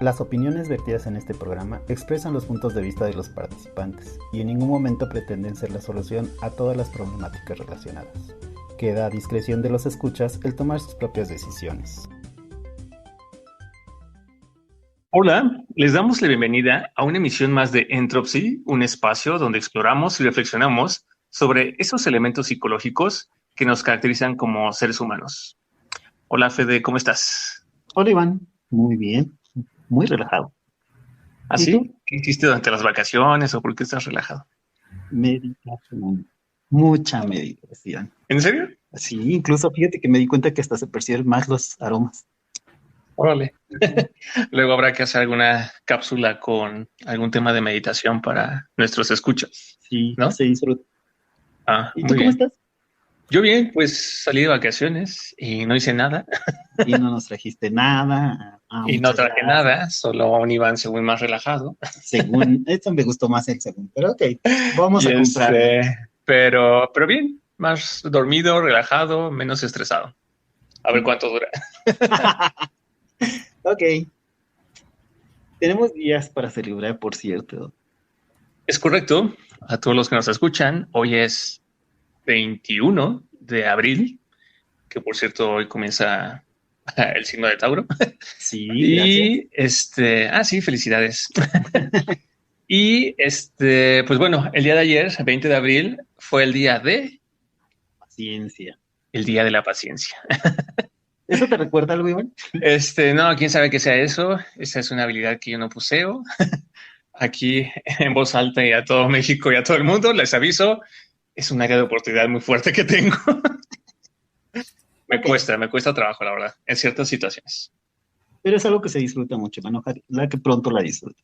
Las opiniones vertidas en este programa expresan los puntos de vista de los participantes y en ningún momento pretenden ser la solución a todas las problemáticas relacionadas. Queda a discreción de los escuchas el tomar sus propias decisiones. Hola, les damos la bienvenida a una emisión más de Entropy, un espacio donde exploramos y reflexionamos sobre esos elementos psicológicos que nos caracterizan como seres humanos. Hola Fede, ¿cómo estás? Hola Iván, muy bien, muy relajado. ¿Así? ¿Sí? ¿Qué hiciste durante las vacaciones o por qué estás relajado? Meditación, mucha meditación. ¿En serio? Sí, incluso fíjate que me di cuenta que hasta se perciben más los aromas. Órale. Luego habrá que hacer alguna cápsula con algún tema de meditación para nuestros escuchas. Sí, ¿no? Se disfruta. ¿Y tú cómo estás? Yo bien, pues salí de vacaciones y no hice nada. Y no nos trajiste nada. Y no traje nada, solo un Iván según más relajado. Según, esto me gustó más el segundo, pero ok, vamos a comprar. Pero bien, más dormido, relajado, menos estresado. A ver cuánto dura. Ok. Tenemos días para celebrar, por cierto. Es correcto. A todos los que nos escuchan, hoy es 21 de abril, que por cierto hoy comienza el signo de Tauro. Sí, gracias. Y sí, felicidades. Y pues bueno, el día de ayer, 20 de abril, fue el día de paciencia. El día de la paciencia. ¿Eso te recuerda algo, Iván? No, quién sabe qué sea eso. Esa es una habilidad que yo no poseo. Aquí en voz alta y a todo México y a todo el mundo les aviso, es un área de oportunidad muy fuerte que tengo. Me cuesta trabajo, la verdad, en ciertas situaciones. Pero es algo que se disfruta mucho, Iván. Ojalá que pronto la disfrutes.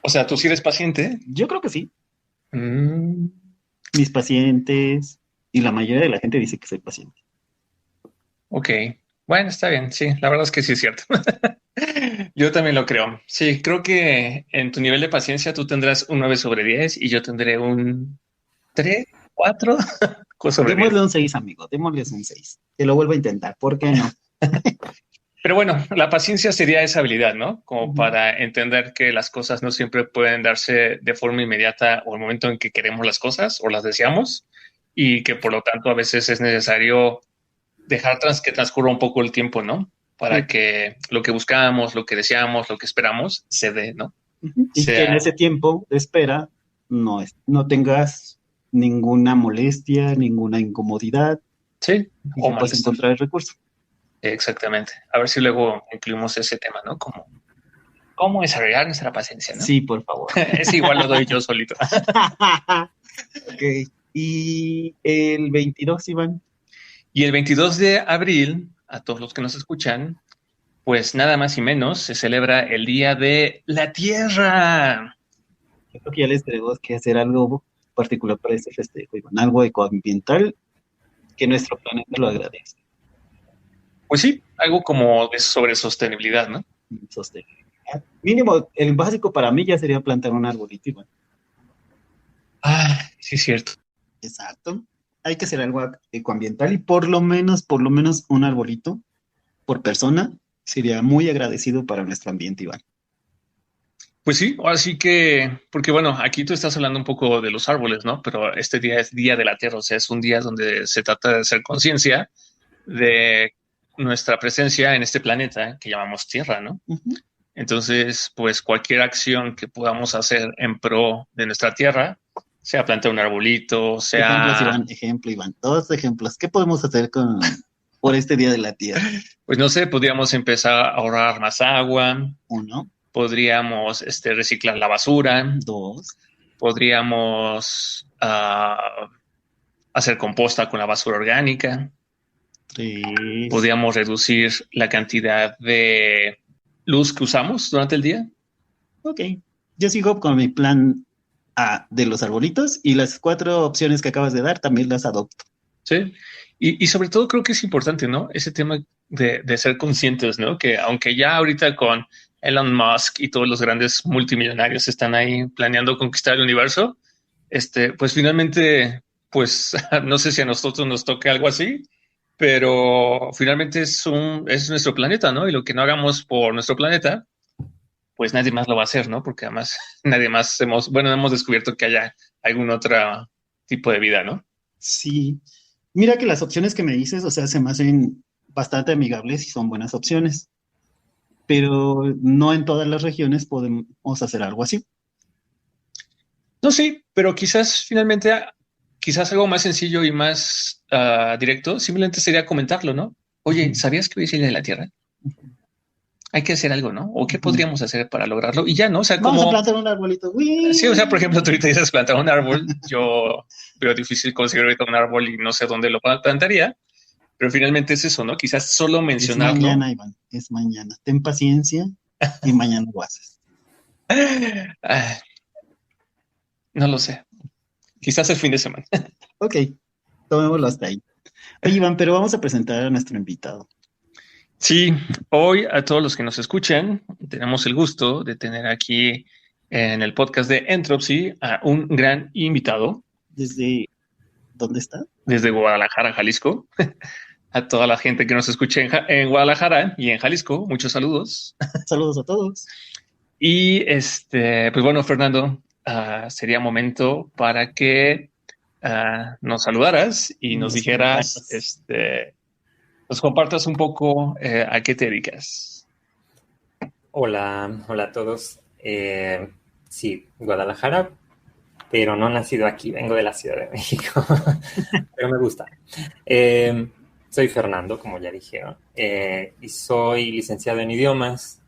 O sea, ¿tú sí eres paciente? Yo creo que sí. Mis pacientes y la mayoría de la gente dice que soy paciente. Ok, bueno, está bien, sí, la verdad es que sí es cierto. Yo también lo creo. Sí, creo que en tu nivel de paciencia tú tendrás un 9 sobre 10 y yo tendré un 3, 4 sobre 10. Démosle un 6, amigo, démosle un 6. Te lo vuelvo a intentar, ¿por qué no? Pero bueno, la paciencia sería esa habilidad, ¿no? Como para entender que las cosas no siempre pueden darse de forma inmediata o el momento en que queremos las cosas o las deseamos y que por lo tanto a veces es necesario dejar que transcurra un poco el tiempo, ¿no? Para que lo que buscamos, lo que deseamos, lo que esperamos se dé, ¿no? Y que en ese tiempo de espera no tengas ninguna molestia, ninguna incomodidad. Sí. Y que puedas encontrar el recurso. Exactamente. A ver si luego incluimos ese tema, ¿no? ¿Cómo desarrollar nuestra paciencia, ¿no? Sí, por favor. Es igual lo doy yo solito. Ok. ¿Y el 22, Iván? Y el 22 de abril, a todos los que nos escuchan, pues nada más y menos se celebra el Día de la Tierra. Yo creo que ya les tenemos que hacer algo particular para este festejo, Iván. Algo ecoambiental que nuestro planeta lo agradece. Pues sí, algo como sobre sostenibilidad, ¿no? Sostenibilidad. Mínimo, el básico para mí ya sería plantar un arbolito, Iván. Sí es cierto. Exacto. Hay que hacer algo ecoambiental y por lo menos un arbolito por persona sería muy agradecido para nuestro ambiente, Iván. Pues sí, así que, porque bueno, aquí tú estás hablando un poco de los árboles, ¿no? Pero este día es Día de la Tierra, o sea, es un día donde se trata de hacer conciencia de nuestra presencia en este planeta que llamamos Tierra, ¿no? Entonces, pues cualquier acción que podamos hacer en pro de nuestra Tierra, sea plantar un arbolito, sea... Ejemplo, Iván, todos ejemplos. ¿Qué podemos hacer por este Día de la Tierra? Pues no sé, podríamos empezar a ahorrar más agua. 1. Podríamos reciclar la basura. 2. Podríamos hacer composta con la basura orgánica. 3. Podríamos reducir la cantidad de luz que usamos durante el día. Ok, yo sigo con mi plan A de los arbolitos y las 4 opciones que acabas de dar también las adopto. Sí, y sobre todo creo que es importante, ¿no? Ese tema de ser conscientes, ¿no? Que aunque ya ahorita con Elon Musk y todos los grandes multimillonarios están ahí planeando conquistar el universo, pues finalmente, pues no sé si a nosotros nos toque algo así, pero finalmente es nuestro planeta, ¿no? Y lo que no hagamos por nuestro planeta, pues nadie más lo va a hacer, ¿no? Porque además nadie más hemos descubierto que haya algún otro tipo de vida, ¿no? Sí. Mira que las opciones que me dices, o sea, se me hacen bastante amigables y son buenas opciones, pero no en todas las regiones podemos hacer algo así. No, sí, pero quizás finalmente, quizás algo más sencillo y más directo, simplemente sería comentarlo, ¿no? Oye, ¿sabías que hoy es el día de la Tierra? Hay que hacer algo, ¿no? ¿O qué podríamos hacer para lograrlo? Y ya, ¿no? O sea, Vamos a como... plantar un arbolito. ¡Uy! Sí, o sea, por ejemplo, tú ahorita dices plantar un árbol, yo veo difícil conseguir ahorita un árbol y no sé dónde lo plantaría, pero finalmente es eso, ¿no? Quizás solo Es mencionarlo. mañana, Iván, es mañana. Ten paciencia y mañana lo haces. No lo sé. Quizás el fin de semana. Ok, tomémoslo hasta ahí. Oye, Iván, pero vamos a presentar a nuestro invitado. Sí, hoy a todos los que nos escuchan, tenemos el gusto de tener aquí en el podcast de Entropy a un gran invitado. ¿Desde dónde está? Desde Guadalajara, Jalisco. A toda la gente que nos escucha en Guadalajara y en Jalisco, muchos saludos. Saludos a todos. Y pues bueno, Fernando, sería momento para que nos saludaras y nos dijeras, nos compartas un poco a qué te dedicas. Hola a todos. Sí, Guadalajara, pero no nacido aquí, vengo de la Ciudad de México, pero me gusta. Soy Fernando, como ya dijeron, y soy licenciado en idiomas.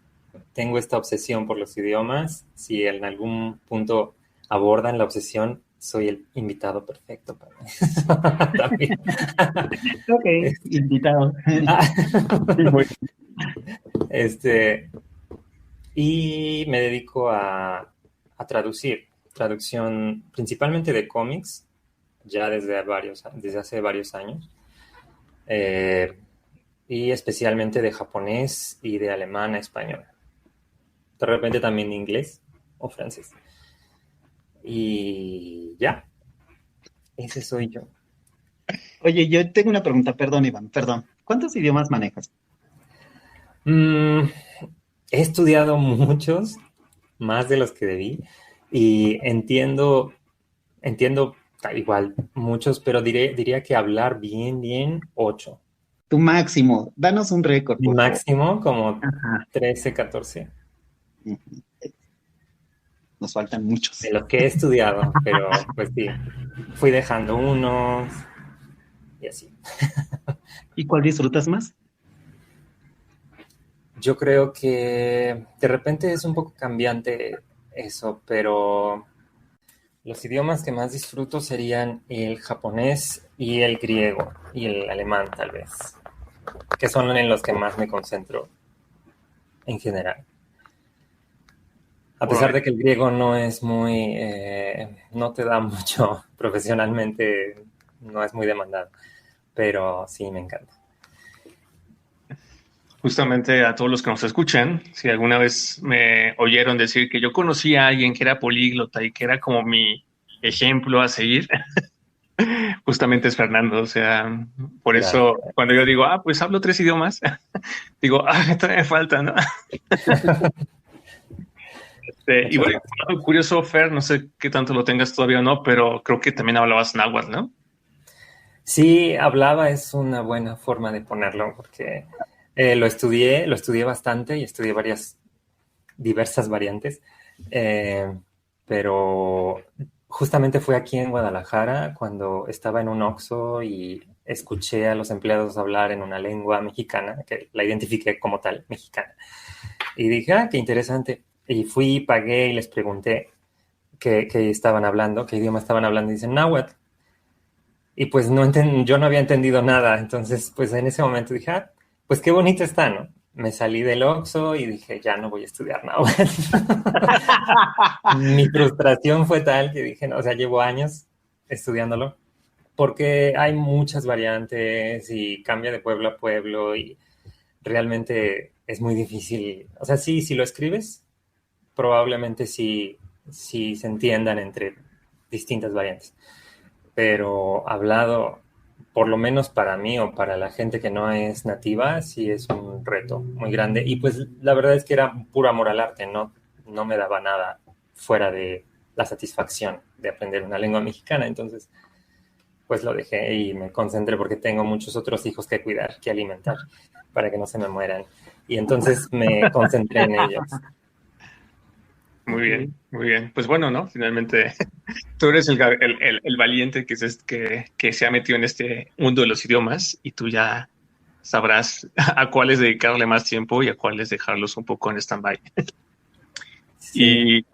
Tengo esta obsesión por los idiomas. Si en algún punto abordan la obsesión, soy el invitado perfecto para mí. También. Ok, invitado. Y me dedico a traducción principalmente de cómics, ya desde hace varios años, y especialmente de japonés y de alemán a español. De repente también de inglés o francés. Y ya, ese soy yo. Oye, yo tengo una pregunta, perdón, Iván, perdón. ¿Cuántos idiomas manejas? He estudiado muchos, más de los que debí, y entiendo igual muchos, pero diría que hablar bien, 8. Tu máximo, danos un récord, Mi por máximo, como Ajá. 13, 14. Nos faltan muchos. De los que he estudiado, pero pues sí, fui dejando unos y así. ¿Y cuál disfrutas más? Yo creo que de repente es un poco cambiante eso, pero los idiomas que más disfruto serían el japonés y el griego y el alemán, tal vez, que son en los que más me concentro en general. A pesar de que el griego no es muy, no te da mucho profesionalmente, no es muy demandado, pero sí me encanta. Justamente a todos los que nos escuchan, si alguna vez me oyeron decir que yo conocía a alguien que era políglota y que era como mi ejemplo a seguir, justamente es Fernando. O sea, por eso cuando yo digo, pues hablo 3 idiomas, digo, todavía me falta, ¿no? Y bueno, curioso, Fer, no sé qué tanto lo tengas todavía o no, pero creo que también hablabas náhuatl, ¿no? Sí, hablaba, es una buena forma de ponerlo, porque lo estudié bastante y estudié diversas variantes, pero justamente fue aquí en Guadalajara cuando estaba en un Oxxo y escuché a los empleados hablar en una lengua mexicana, que la identifiqué como tal, mexicana. Y dije, qué interesante. Y fui, pagué y les pregunté qué estaban hablando, qué idioma estaban hablando, y dicen náhuatl. Y pues yo no había entendido nada, entonces pues en ese momento dije, pues qué bonito está, ¿no? Me salí del Oxxo y dije, ya no voy a estudiar náhuatl. Mi frustración fue tal que dije, no, o sea, llevo años estudiándolo, porque hay muchas variantes y cambia de pueblo a pueblo y realmente es muy difícil. O sea, sí, si lo escribes, probablemente sí se entiendan entre distintas variantes. Pero hablado, por lo menos para mí o para la gente que no es nativa, sí es un reto muy grande. Y pues la verdad es que era puro amor al arte, no no me daba nada fuera de la satisfacción de aprender una lengua mexicana. Entonces, pues lo dejé y me concentré porque tengo muchos otros hijos que cuidar, que alimentar, para que no se me mueran. Y entonces me concentré en ellos. Muy bien, muy bien. Pues bueno, ¿no? Finalmente, tú eres el valiente que se ha metido en este mundo de los idiomas y tú ya sabrás a cuáles dedicarle más tiempo y a cuáles dejarlos un poco en stand-by. Sí.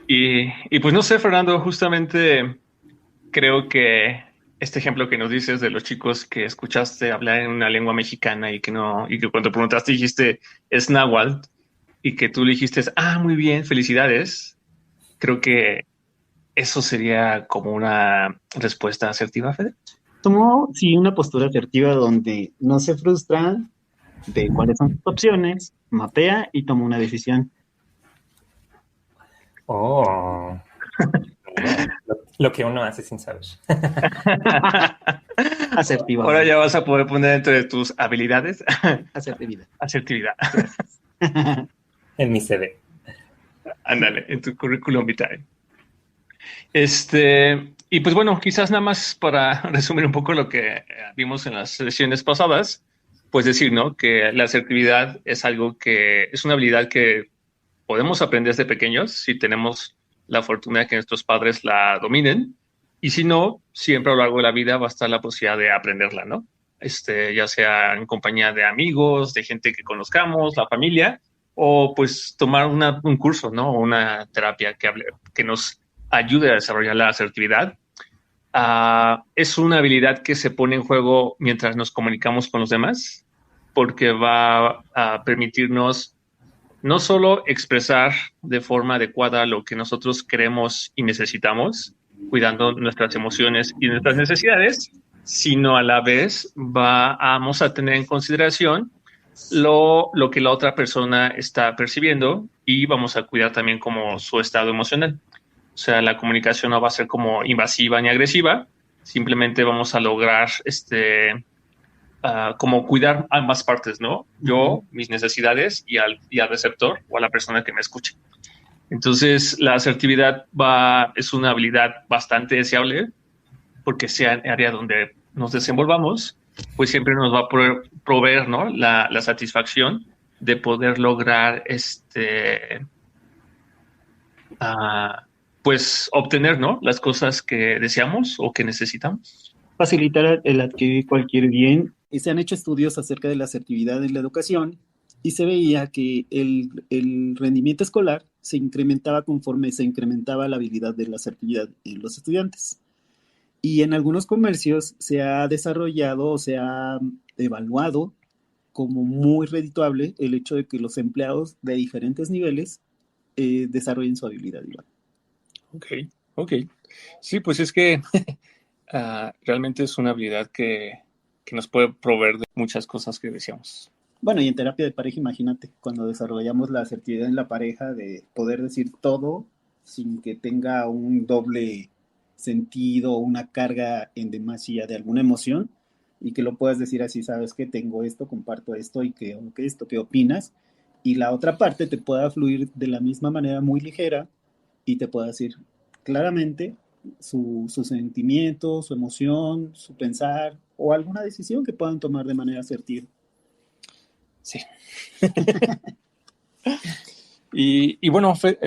Y pues no sé, Fernando, justamente creo que este ejemplo que nos dices de los chicos que escuchaste hablar en una lengua mexicana y que cuando preguntaste dijiste es náhuatl y que tú le dijiste, muy bien, felicidades. Creo que eso sería como una respuesta asertiva, Fede. Tomó, sí, una postura asertiva donde no se frustra de cuáles son sus opciones, mapea y toma una decisión. Oh, lo que uno hace sin saber. Asertiva. Ahora ya vas a poder poner entre tus habilidades Asertividad. asertividad. En mi CV. Ándale, en tu currículum vitae. Y pues bueno, quizás nada más para resumir un poco lo que vimos en las sesiones pasadas, pues decir, ¿no? Que la asertividad es algo que es una habilidad que podemos aprender desde pequeños si tenemos la fortuna de que nuestros padres la dominen, y si no, siempre a lo largo de la vida va a estar la posibilidad de aprenderla, ¿no? Ya sea en compañía de amigos, de gente que conozcamos, la familia, o pues tomar un curso, ¿no? O una terapia que nos ayude a desarrollar la asertividad. Es una habilidad que se pone en juego mientras nos comunicamos con los demás, porque va a permitirnos no solo expresar de forma adecuada lo que nosotros queremos y necesitamos, cuidando nuestras emociones y nuestras necesidades, sino a la vez vamos a tener en consideración lo que la otra persona está percibiendo y vamos a cuidar también como su estado emocional. O sea, la comunicación no va a ser como invasiva ni agresiva, simplemente vamos a lograr como cuidar ambas partes, ¿no? Yo, mis necesidades y al receptor o a la persona que me escuche. Entonces, la asertividad es una habilidad bastante deseable porque sea en área donde nos desenvolvamos, pues siempre nos va a proveer, ¿no? La satisfacción de poder lograr pues obtener, ¿no? Las cosas que deseamos o que necesitamos. Facilitar el adquirir cualquier bien. Y se han hecho estudios acerca de la asertividad en la educación y se veía que el rendimiento escolar se incrementaba conforme se incrementaba la habilidad de la asertividad en los estudiantes. Y en algunos comercios se ha desarrollado o se ha evaluado como muy redituable el hecho de que los empleados de diferentes niveles desarrollen su habilidad igual. Ok. Sí, pues es que realmente es una habilidad que nos puede proveer de muchas cosas que deseamos. Bueno, y en terapia de pareja, imagínate, cuando desarrollamos la asertividad en la pareja de poder decir todo sin que tenga un doble sentido o una carga en demasía de alguna emoción y que lo puedas decir así, sabes que tengo esto, comparto esto y que esto, ¿qué opinas? Y la otra parte te pueda fluir de la misma manera muy ligera y te pueda decir claramente su sentimiento, su emoción, su pensar o alguna decisión que puedan tomar de manera asertiva. Sí. y bueno, Fer,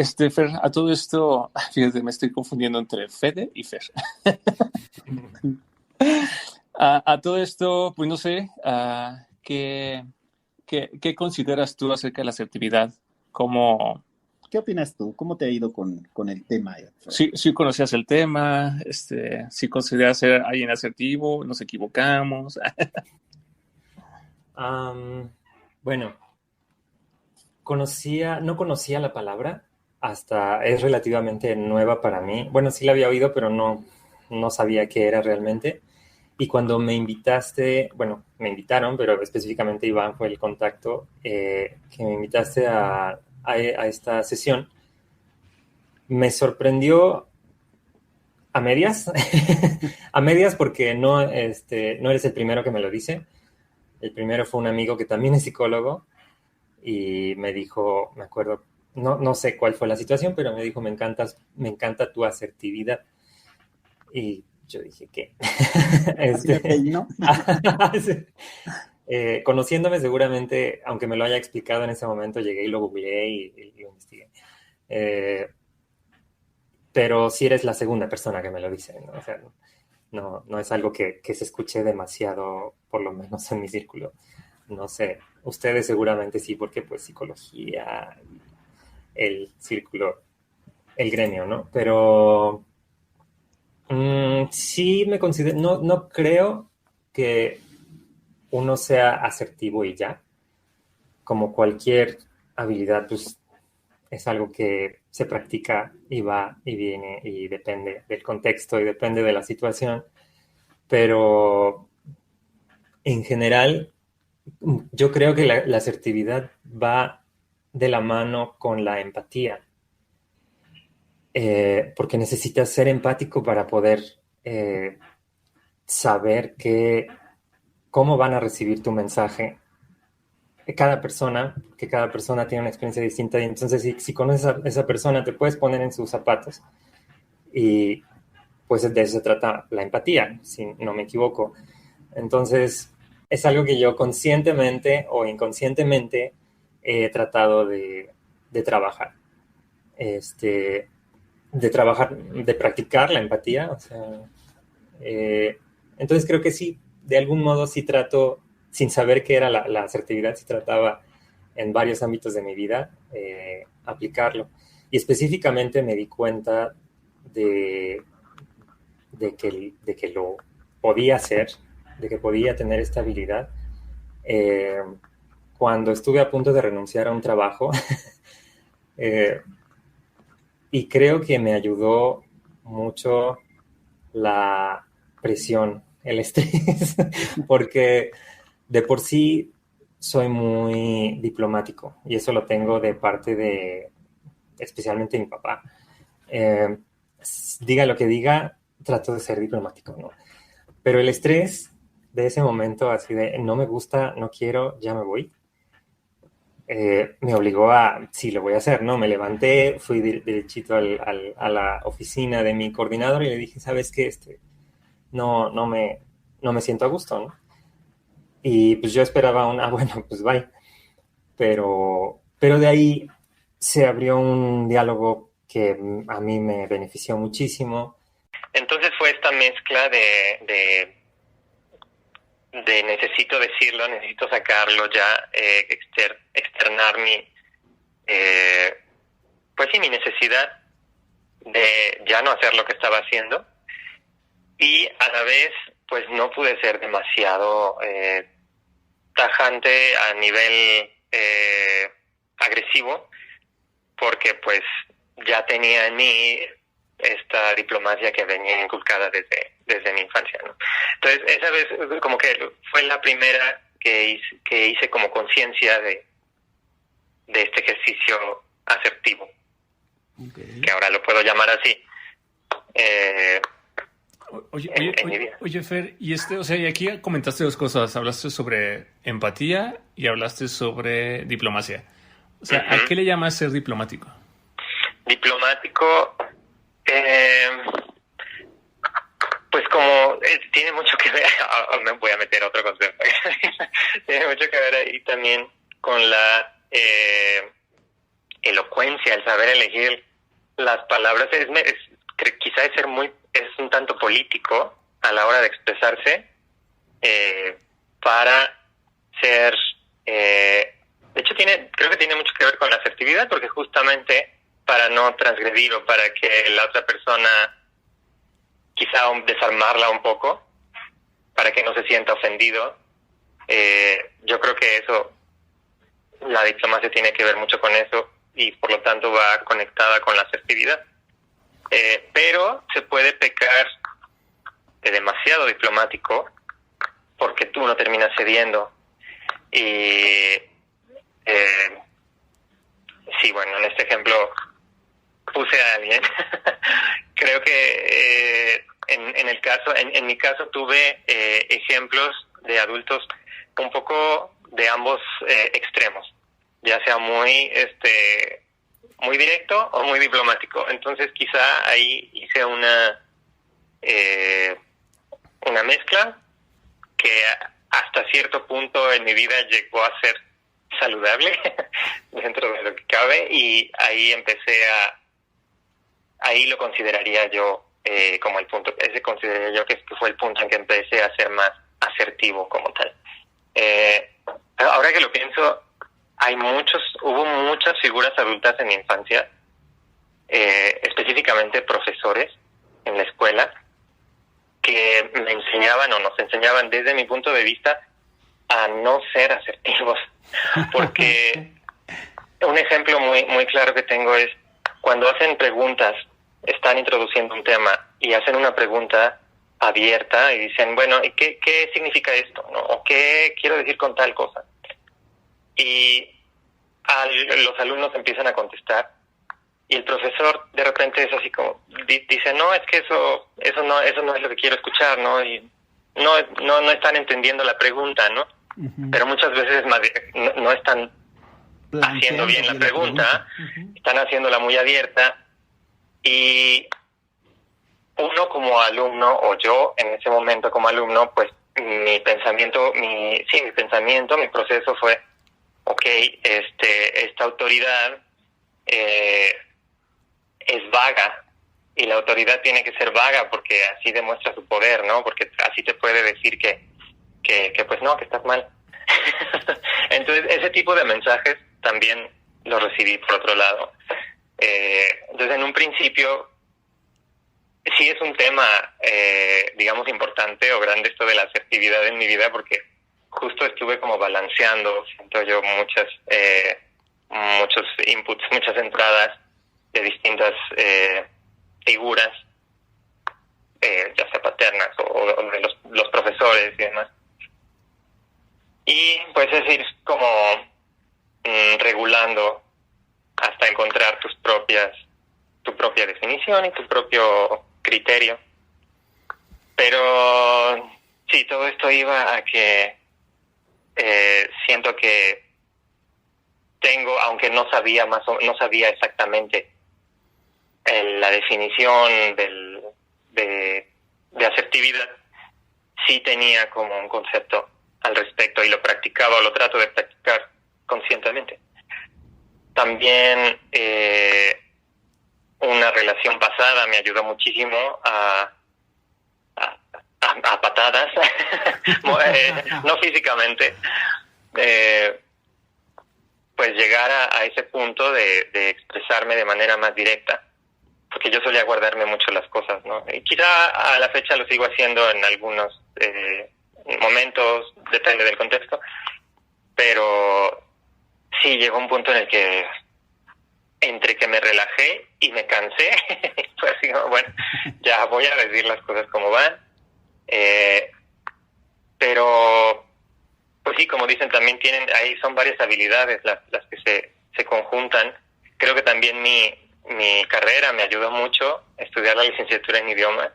a todo esto, fíjate, me estoy confundiendo entre Fede y Fer. A todo esto, pues no sé, ¿qué consideras tú acerca de la asertividad? ¿Qué opinas tú? ¿Cómo te ha ido con el tema? Sí conocías el tema, sí consideras ser alguien asertivo, nos equivocamos. Bueno, no conocía la palabra, hasta es relativamente nueva para mí. Bueno, sí la había oído, pero no sabía qué era realmente. Y cuando me invitaron, pero específicamente Iván fue el contacto, que me invitaste a esta sesión, me sorprendió a medias, a medias porque no eres el primero que me lo dice. El primero fue un amigo que también es psicólogo y me dijo, me acuerdo, no sé cuál fue la situación, pero me dijo, me encanta tu asertividad. Y yo dije, ¿qué? Así me peinó. Conociéndome seguramente, aunque me lo haya explicado en ese momento, llegué y lo googleé y lo investigué. Pero sí eres la segunda persona que me lo dice, ¿no? O sea, no es algo que se escuche demasiado, por lo menos en mi círculo. No sé, ustedes seguramente sí, porque pues psicología, el círculo, el gremio, ¿no? Pero sí me considero, no creo que uno sea asertivo y ya. Como cualquier habilidad, pues es algo que se practica y va y viene y depende del contexto y depende de la situación. Pero en general, yo creo que la asertividad va de la mano con la empatía. Porque necesitas ser empático para poder saber cómo van a recibir tu mensaje que cada persona tiene una experiencia distinta y entonces si conoces a esa persona te puedes poner en sus zapatos y pues de eso se trata la empatía, si no me equivoco. Entonces es algo que yo conscientemente o inconscientemente he tratado de trabajar. De practicar la empatía, o sea, entonces creo que sí, de algún modo sí trato, sin saber qué era la asertividad, sí trataba en varios ámbitos de mi vida aplicarlo. Y específicamente me di cuenta de que lo podía hacer, de que podía tener esta habilidad, cuando estuve a punto de renunciar a un trabajo. Y creo que me ayudó mucho la presión, el estrés, porque de por sí soy muy diplomático y eso lo tengo de parte de, especialmente mi papá. Diga lo que diga, trato de ser diplomático, ¿no? Pero el estrés de ese momento, así de no me gusta, no quiero, ya me voy, me obligó a, sí, lo voy a hacer, ¿no? Me levanté, fui derechito a la oficina de mi coordinador y le dije, ¿sabes qué? No me siento a gusto, ¿no? Y pues yo esperaba bueno, pues bye. Pero de ahí se abrió un diálogo que a mí me benefició muchísimo. Entonces fue esta mezcla de necesito decirlo, necesito sacarlo ya, externar mi necesidad de ya no hacer lo que estaba haciendo y a la vez pues no pude ser demasiado tajante a nivel agresivo porque pues ya tenía en mí esta diplomacia que venía inculcada desde mi infancia, ¿no? Entonces, esa vez como que fue la primera que hice como conciencia de este ejercicio asertivo, okay, que ahora lo puedo llamar así. Oye, Fer, y y aquí comentaste dos cosas, hablaste sobre empatía y hablaste sobre diplomacia. O sea, ¿a qué le llamas ser diplomático? Diplomático, pues como tiene mucho que ver, me voy a meter otro concepto, tiene mucho que ver ahí también con la elocuencia, el saber elegir las palabras, quizá es un tanto político a la hora de expresarse, para ser, de hecho creo que tiene mucho que ver con la asertividad, porque justamente para no transgredir o para que la otra persona quizá desarmarla un poco, para que no se sienta ofendido, yo creo que la diplomacia tiene que ver mucho con eso y por lo tanto va conectada con la asertividad. Pero se puede pecar de demasiado diplomático porque tú no terminas cediendo. Y sí, bueno, en este ejemplo puse a alguien. Creo que en mi caso tuve ejemplos de adultos un poco de ambos extremos, ya sea muy muy directo o muy diplomático. Entonces quizá ahí hice una mezcla que hasta cierto punto en mi vida llegó a ser saludable dentro de lo que cabe, y ahí ahí lo consideraría yo como el punto, ese consideraría yo que fue el punto en que empecé a ser más asertivo como tal. Ahora que lo pienso, hubo muchas figuras adultas en mi infancia, específicamente profesores en la escuela, que me enseñaban o nos enseñaban desde mi punto de vista a no ser asertivos. Porque un ejemplo muy, muy claro que tengo es cuando hacen preguntas, están introduciendo un tema y hacen una pregunta abierta y dicen, bueno, ¿y qué significa esto? ¿No? ¿O qué quiero decir con tal cosa? Y los alumnos empiezan a contestar y el profesor de repente es así como dice, no, es que eso no es lo que quiero escuchar, ¿no? Y no están entendiendo la pregunta, ¿no? Uh-huh. Pero muchas veces no están haciendo bien la pregunta. Uh-huh. Están haciéndola muy abierta, y uno como alumno, o yo en ese momento como alumno, pues mi proceso fue, esta autoridad es vaga, y la autoridad tiene que ser vaga porque así demuestra su poder, ¿no? Porque así te puede decir que pues no, que estás mal. Entonces ese tipo de mensajes también los recibí por otro lado. Entonces en un principio sí es un tema digamos importante o grande esto de la asertividad en mi vida, porque justo estuve como balanceando, siento yo, muchos inputs, muchas entradas de distintas figuras, ya sea paternas o de los profesores y demás. Y pues es ir como regulando hasta encontrar tu propia definición y tu propio criterio. Pero sí, todo esto iba a que siento que tengo, aunque no sabía exactamente la definición de asertividad, sí tenía como un concepto al respecto y lo practicaba, o lo trato de practicar conscientemente. También una relación pasada me ayudó muchísimo a patadas, no físicamente, pues llegar a ese punto de expresarme de manera más directa, porque yo solía guardarme mucho las cosas, ¿no? Y quizá a la fecha lo sigo haciendo en algunos momentos, depende del contexto, pero sí llegó un punto en el que entre que me relajé y me cansé, pues así, bueno, ya voy a decir las cosas como van, pero pues sí, como dicen, también ahí son varias habilidades las que se conjuntan. Creo que también mi carrera me ayudó mucho a estudiar la licenciatura en idiomas,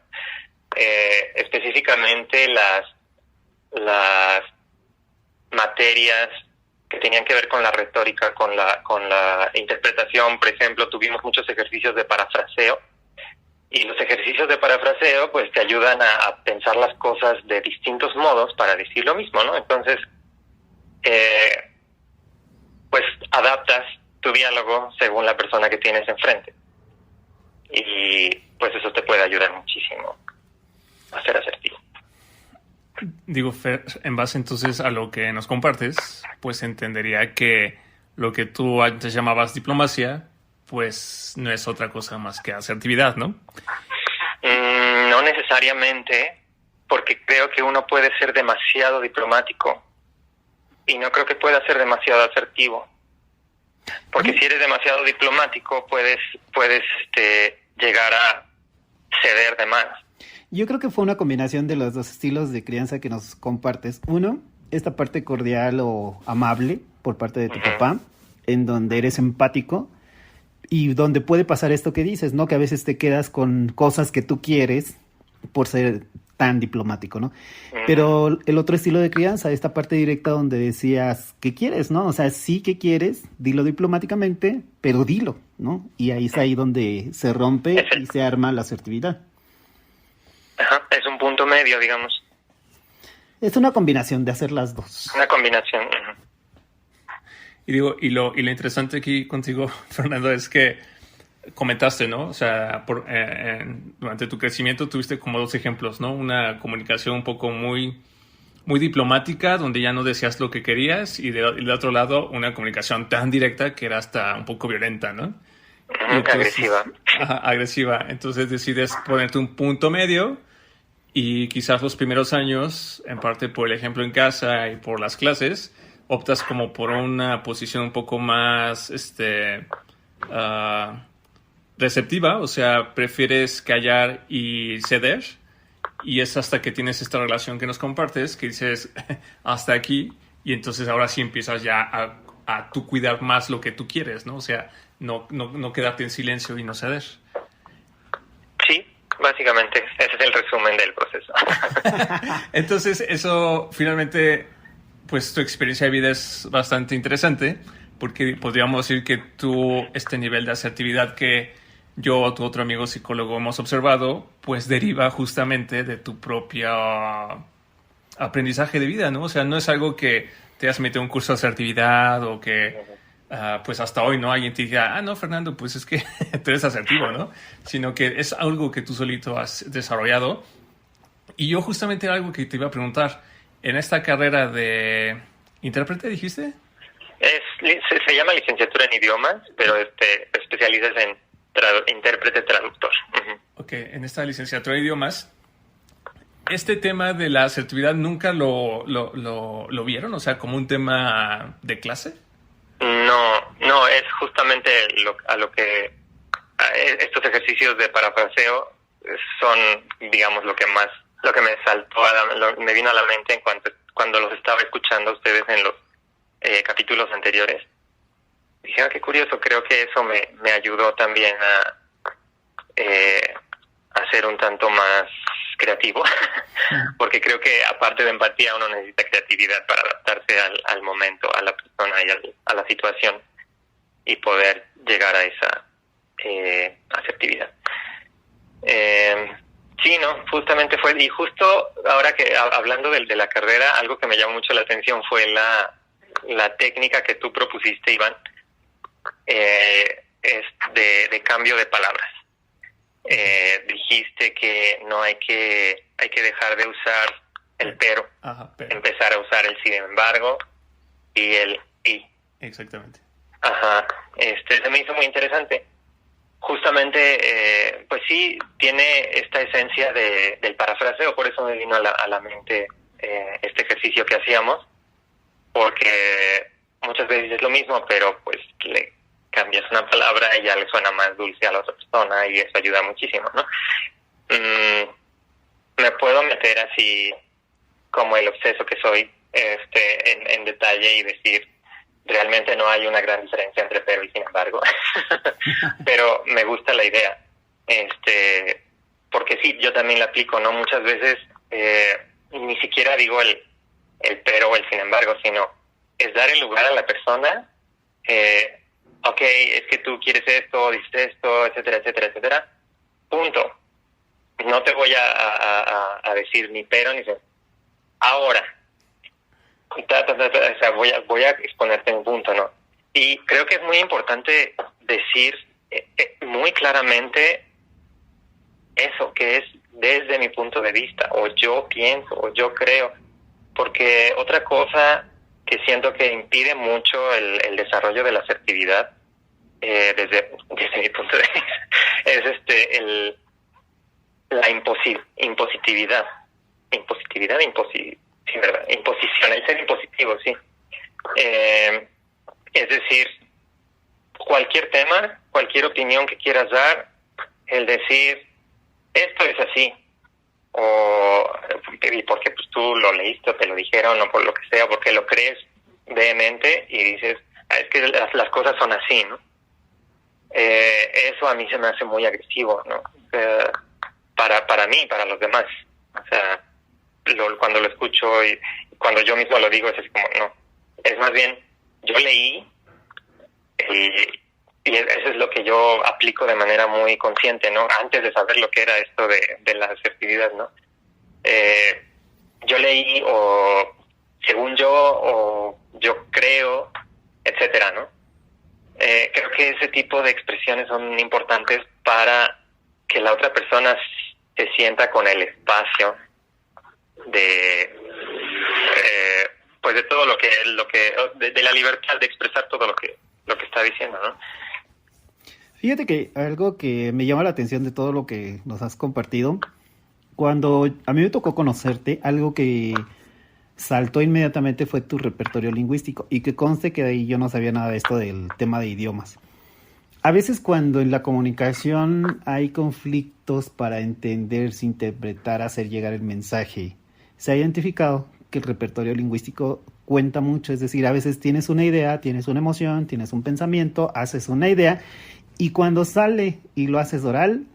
específicamente las materias que tenían que ver con la retórica, con la interpretación. Por ejemplo, tuvimos muchos ejercicios de parafraseo, y los ejercicios de parafraseo pues te ayudan a pensar las cosas de distintos modos para decir lo mismo, ¿no? Entonces pues adaptas tu diálogo según la persona que tienes enfrente, y pues eso te puede ayudar muchísimo a ser asertivo. Digo, Fer, en base entonces a lo que nos compartes, pues entendería que lo que tú antes llamabas diplomacia, pues no es otra cosa más que asertividad, ¿no? No necesariamente, porque creo que uno puede ser demasiado diplomático y no creo que pueda ser demasiado asertivo. Porque si eres demasiado diplomático, puedes llegar a ceder de más. Yo creo que fue una combinación de los dos estilos de crianza que nos compartes. Uno, esta parte cordial o amable por parte de tu papá, en donde eres empático y donde puede pasar esto que dices, ¿no? Que a veces te quedas con cosas que tú quieres por ser tan diplomático, ¿no? Pero el otro estilo de crianza, esta parte directa donde decías, ¿qué quieres, no? O sea, sí que quieres, dilo diplomáticamente, pero dilo, ¿no? Y ahí es ahí donde se rompe y se arma la asertividad. Ajá, es un punto medio, digamos. Es una combinación de hacer las dos. Una combinación. Y lo interesante aquí contigo, Fernando, es que comentaste, ¿no? O sea, durante tu crecimiento tuviste como dos ejemplos, ¿no? Una comunicación un poco muy, muy diplomática, donde ya no decías lo que querías, y del otro lado, una comunicación tan directa que era hasta un poco violenta, ¿no? Entonces, agresiva. Ajá, agresiva. Entonces decides ponerte un punto medio, y quizás los primeros años, en parte por el ejemplo en casa y por las clases, optas como por una posición un poco más, receptiva, o sea, prefieres callar y ceder, y es hasta que tienes esta relación que nos compartes que dices hasta aquí, y entonces ahora sí empiezas ya a tú cuidar más lo que tú quieres, ¿no? O sea, no quedarte en silencio y no ceder. Sí, básicamente ese es el resumen del proceso. Entonces eso finalmente, pues tu experiencia de vida es bastante interesante, porque podríamos decir que tú, este nivel de asertividad que yo o tu otro amigo psicólogo hemos observado, pues deriva justamente de tu propio aprendizaje de vida, ¿no? O sea, no es algo que te has metido en un curso de asertividad o que, pues hasta hoy, ¿no? Alguien te diga, no, Fernando, pues es que tú eres asertivo, ¿no? Sino que es algo que tú solito has desarrollado. Y yo justamente era algo que te iba a preguntar. En esta carrera de intérprete, ¿dijiste? Se llama licenciatura en idiomas, pero te especializas en intérprete traductor. Ok, en esta licenciatura de idiomas, ¿este tema de la asertividad nunca lo vieron? O sea, como un tema de clase. No, es justamente a lo que estos ejercicios de parafraseo son, digamos, lo que me saltó, me vino a la mente cuando los estaba escuchando a ustedes en los capítulos anteriores. Dije, qué curioso, creo que eso me ayudó también a ser un tanto más creativo, porque creo que aparte de empatía uno necesita creatividad para adaptarse al momento, a la persona y a la situación y poder llegar a esa asertividad. Sí, no, justamente fue, y justo ahora que hablando de la carrera, algo que me llamó mucho la atención fue la técnica que tú propusiste, Iván, es de cambio de palabras. Dijiste que no hay que dejar de usar el pero, empezar a usar el sin embargo y el y. Exactamente. Ajá, se me hizo muy interesante. Justamente, pues sí, tiene esta esencia del parafraseo, por eso me vino a la mente este ejercicio que hacíamos, porque muchas veces es lo mismo, pero pues le cambias una palabra y ya le suena más dulce a la otra persona y eso ayuda muchísimo, ¿no? Me puedo meter así como el obseso que soy en detalle y decir realmente no hay una gran diferencia entre pero y sin embargo, pero me gusta la idea, porque sí, yo también la aplico, ¿no? Muchas veces ni siquiera digo el pero o el sin embargo, sino es dar el lugar a la persona. Ok, es que tú quieres esto, dices esto, etcétera, etcétera, etcétera. Punto. No te voy a decir ni pero ni sin. Ahora. O sea, voy a exponerte un punto, ¿no? Y creo que es muy importante decir muy claramente eso, que es desde mi punto de vista, o yo pienso, o yo creo. Porque otra cosa que siento que impide mucho el desarrollo de la asertividad, desde mi punto de vista, es la impositividad. Sí, ¿verdad? Imposición, el ser impositivo, sí. Es decir, cualquier tema, cualquier opinión que quieras dar, el decir, esto es así, o y porque pues tú lo leíste o te lo dijeron o por lo que sea, porque lo crees vehemente y dices, es que las cosas son así, ¿no? Eso a mí se me hace muy agresivo, ¿no? Para mí, para los demás. O sea, cuando lo escucho y cuando yo mismo lo digo, es así como, no. Es más bien, yo leí y eso es lo que yo aplico de manera muy consciente, ¿no? Antes de saber lo que era esto de la asertividad, ¿no? Yo leí o según yo o yo creo, etcétera, ¿no? Creo que ese tipo de expresiones son importantes para que la otra persona se sienta con el espacio pues de todo lo que de la libertad de expresar todo lo que está diciendo, ¿no? Fíjate que algo que me llama la atención de todo lo que nos has compartido, cuando a mí me tocó conocerte, algo que saltó inmediatamente fue tu repertorio lingüístico, y que conste que de ahí yo no sabía nada de esto del tema de idiomas. A veces cuando en la comunicación hay conflictos para entender, interpretar, hacer llegar el mensaje, se ha identificado que el repertorio lingüístico cuenta mucho, es decir, a veces tienes una idea, tienes una emoción, tienes un pensamiento, haces una idea, y cuando sale y lo haces oral,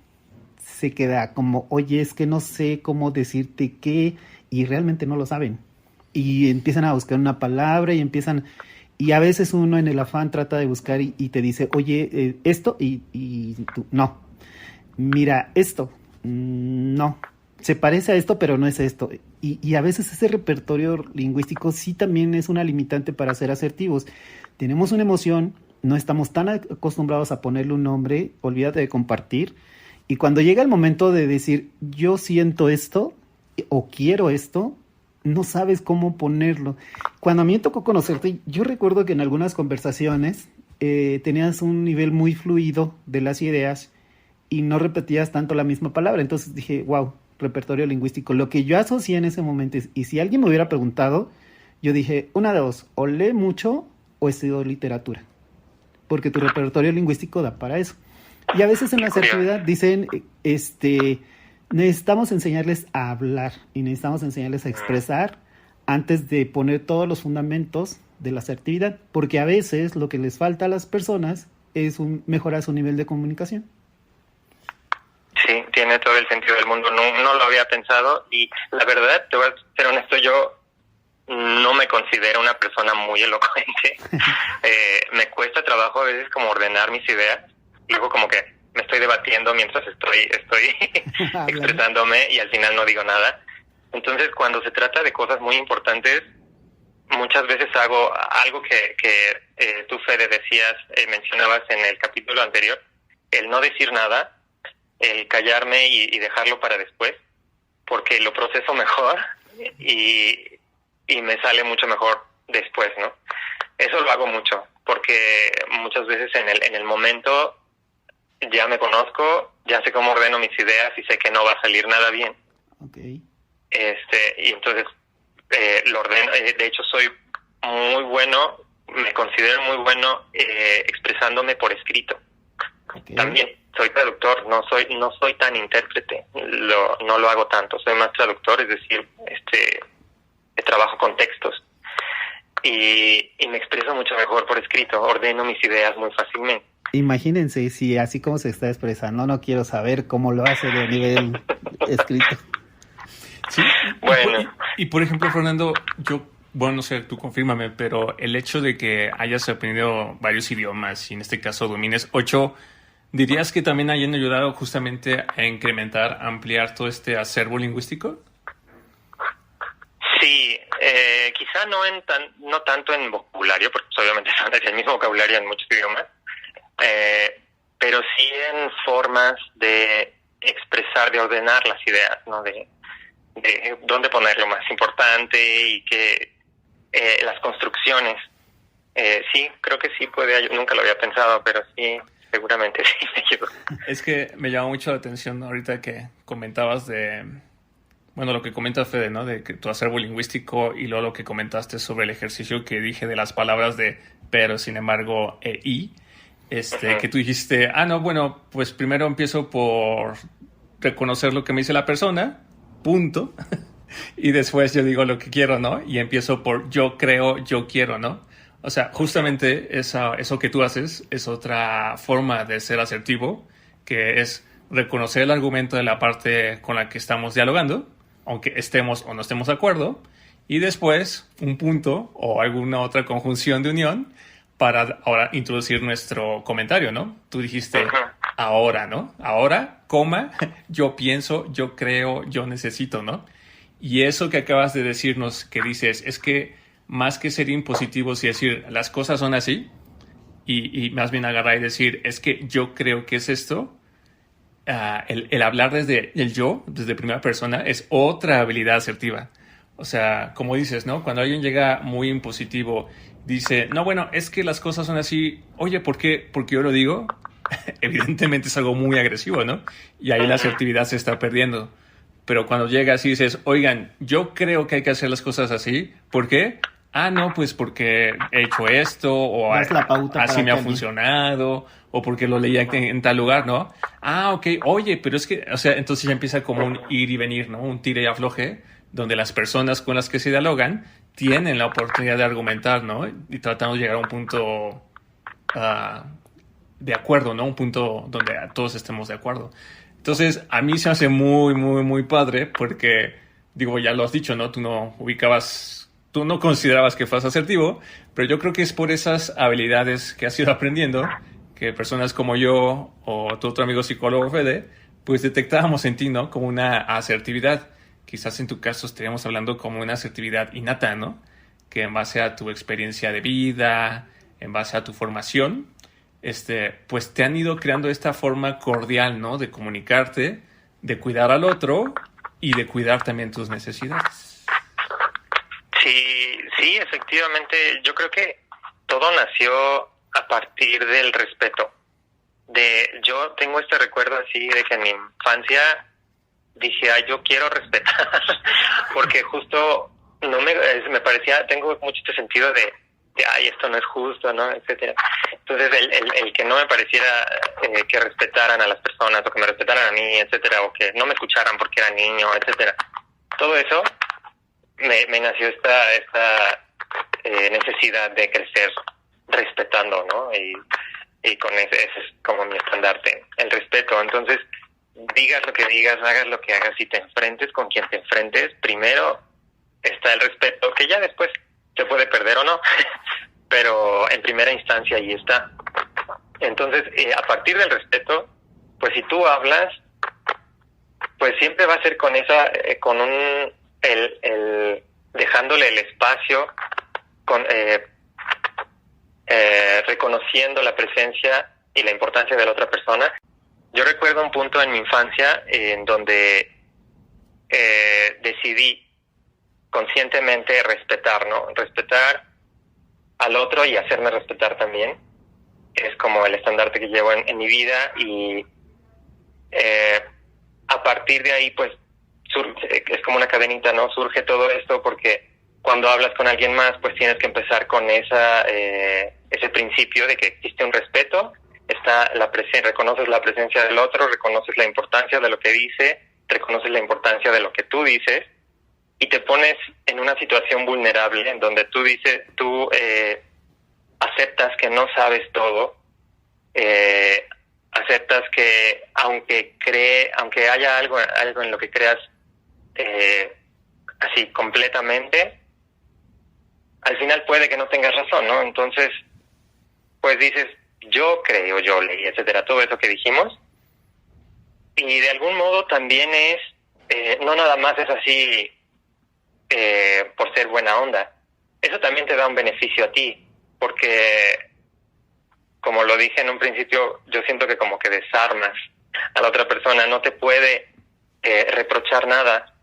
se queda como, oye, es que no sé cómo decirte qué, y realmente no lo saben. Y empiezan a buscar una palabra y a veces uno en el afán trata de buscar y te dice, oye, esto, y tú, no. Mira, esto, no. Se parece a esto, pero no es esto. Y a veces ese repertorio lingüístico sí también es una limitante para ser asertivos. Tenemos una emoción, no estamos tan acostumbrados a ponerle un nombre, olvídate de compartir. Y cuando llega el momento de decir, yo siento esto o quiero esto, no sabes cómo ponerlo. Cuando a mí me tocó conocerte, yo recuerdo que en algunas conversaciones tenías un nivel muy fluido de las ideas y no repetías tanto la misma palabra. Entonces dije, wow, repertorio lingüístico. Lo que yo asocié en ese momento es, y si alguien me hubiera preguntado, yo dije, una de dos, o lee mucho o estudio literatura, porque tu repertorio lingüístico da para eso. Y a veces en la asertividad dicen, necesitamos enseñarles a hablar y necesitamos enseñarles a expresar antes de poner todos los fundamentos de la asertividad, porque a veces lo que les falta a las personas es mejorar su nivel de comunicación. Sí, tiene todo el sentido del mundo. No lo había pensado y la verdad, te voy a ser honesto, yo no me considero una persona muy elocuente. Me cuesta trabajo a veces como ordenar mis ideas. Luego como que me estoy debatiendo mientras estoy expresándome y al final no digo nada. Entonces, cuando se trata de cosas muy importantes, muchas veces hago algo que tú, Fede, mencionabas en el capítulo anterior, el no decir nada, el callarme y dejarlo para después, porque lo proceso mejor y me sale mucho mejor después, ¿no? Eso lo hago mucho, porque muchas veces en el momento ya me conozco, ya sé cómo ordeno mis ideas y sé que no va a salir nada bien. Okay. Y entonces lo ordeno. De hecho, soy muy bueno, me considero muy bueno expresándome por escrito. Okay. También soy traductor, no soy tan intérprete, no lo hago tanto, soy más traductor, es decir, trabajo con textos y me expreso mucho mejor por escrito, ordeno mis ideas muy fácilmente. Imagínense si así como se está expresando, no quiero saber cómo lo hace de nivel escrito. Sí, bueno. Y por ejemplo, Fernando, bueno, no sé, tú confírmame, pero el hecho de que hayas aprendido varios idiomas y en este caso domines 8, ¿dirías que también hayan ayudado justamente a incrementar, a ampliar todo este acervo lingüístico? Sí, quizá no tanto en vocabulario, porque obviamente son el mismo vocabulario en muchos idiomas, pero sí en formas de expresar, de ordenar las ideas, ¿no? De dónde poner lo más importante y que las construcciones. Sí, creo que sí puede ayudar. Nunca lo había pensado, pero sí, seguramente sí me ayudó. Es que me llamó mucho la atención ahorita que comentabas bueno, lo que comenta Fede, ¿no? De que tu acervo lingüístico y luego lo que comentaste sobre el ejercicio que dije de las palabras de pero, sin embargo, y. Que tú dijiste, no, bueno, pues primero empiezo por reconocer lo que me dice la persona, punto, y después yo digo lo que quiero, ¿no? Y empiezo por yo creo, yo quiero, ¿no? O sea, justamente eso que tú haces es otra forma de ser asertivo, que es reconocer el argumento de la parte con la que estamos dialogando, aunque estemos o no estemos de acuerdo, y después un punto o alguna otra conjunción de unión para ahora introducir nuestro comentario, ¿no? Tú dijiste ahora, ¿no? Ahora, coma, yo pienso, yo creo, yo necesito, ¿no? Y eso que acabas de decirnos, que dices, es que más que ser impositivos y decir las cosas son así, y más bien agarrar y decir, es que yo creo que es esto, el hablar desde el yo, desde primera persona, es otra habilidad asertiva. O sea, como dices, ¿no? Cuando alguien llega muy impositivo, dice, no, bueno, es que las cosas son así, oye, ¿por qué? Porque yo lo digo. Evidentemente es algo muy agresivo, ¿no? Y ahí la asertividad se está perdiendo. Pero cuando llegas y dices, oigan, yo creo que hay que hacer las cosas así, ¿por qué? Ah, no, pues porque he hecho esto, o así me ha funcionado, o porque lo leí en tal lugar, ¿no? Ah, ok, oye, pero es que, o sea, entonces ya empieza como un ir y venir, ¿no? Un tire y afloje, donde las personas con las que se dialogan tienen la oportunidad de argumentar, ¿no? Y tratando de llegar a un punto de acuerdo, ¿no? Un punto donde todos estemos de acuerdo. Entonces, a mí se me hace muy, muy, muy padre porque, digo, ya lo has dicho, ¿no? Tú no considerabas que fueras asertivo, pero yo creo que es por esas habilidades que has ido aprendiendo que personas como yo o tu otro amigo psicólogo Fede, pues detectábamos en ti, ¿no? Como una asertividad. Quizás en tu caso estaríamos hablando como una asertividad innata, ¿no? Que en base a tu experiencia de vida, en base a tu formación, pues te han ido creando esta forma cordial, ¿no? De comunicarte, de cuidar al otro y de cuidar también tus necesidades. Sí, efectivamente. Yo creo que todo nació a partir del respeto. Yo tengo este recuerdo así de que en mi infancia dije, yo quiero respetar, porque justo me parecía, tengo mucho este sentido de esto no es justo, ¿no? Etcétera. Entonces, el que no me pareciera que respetaran a las personas, o que me respetaran a mí, etcétera, o que no me escucharan porque era niño, etcétera. Todo eso me nació esta necesidad de crecer respetando, ¿no? Y con ese es como mi estandarte, el respeto. Entonces, digas lo que digas, hagas lo que hagas y te enfrentes con quien te enfrentes, primero está el respeto, que ya después se puede perder o no, pero en primera instancia ahí está. Entonces, a partir del respeto, pues si tú hablas, pues siempre va a ser con dejándole el espacio, reconociendo la presencia y la importancia de la otra persona. Yo recuerdo un punto en mi infancia en donde decidí conscientemente respetar, ¿no? Respetar al otro y hacerme respetar también. Es como el estandarte que llevo en mi vida, y a partir de ahí, pues, es como una cadenita, ¿no? Surge todo esto porque cuando hablas con alguien más, pues tienes que empezar con ese principio de que existe un respeto, reconoces la presencia del otro, reconoces la importancia de lo que dice, reconoces la importancia de lo que tú dices, y te pones en una situación vulnerable en donde tú aceptas que no sabes todo, aceptas que aunque haya algo en lo que creas así completamente, al final puede que no tengas razón, ¿no? Entonces, pues dices, yo creo, yo leí, etcétera, todo eso que dijimos, y de algún modo también no nada más es así por ser buena onda. Eso también te da un beneficio a ti, porque, como lo dije en un principio, yo siento que como que desarmas a la otra persona. No te puede reprochar nada,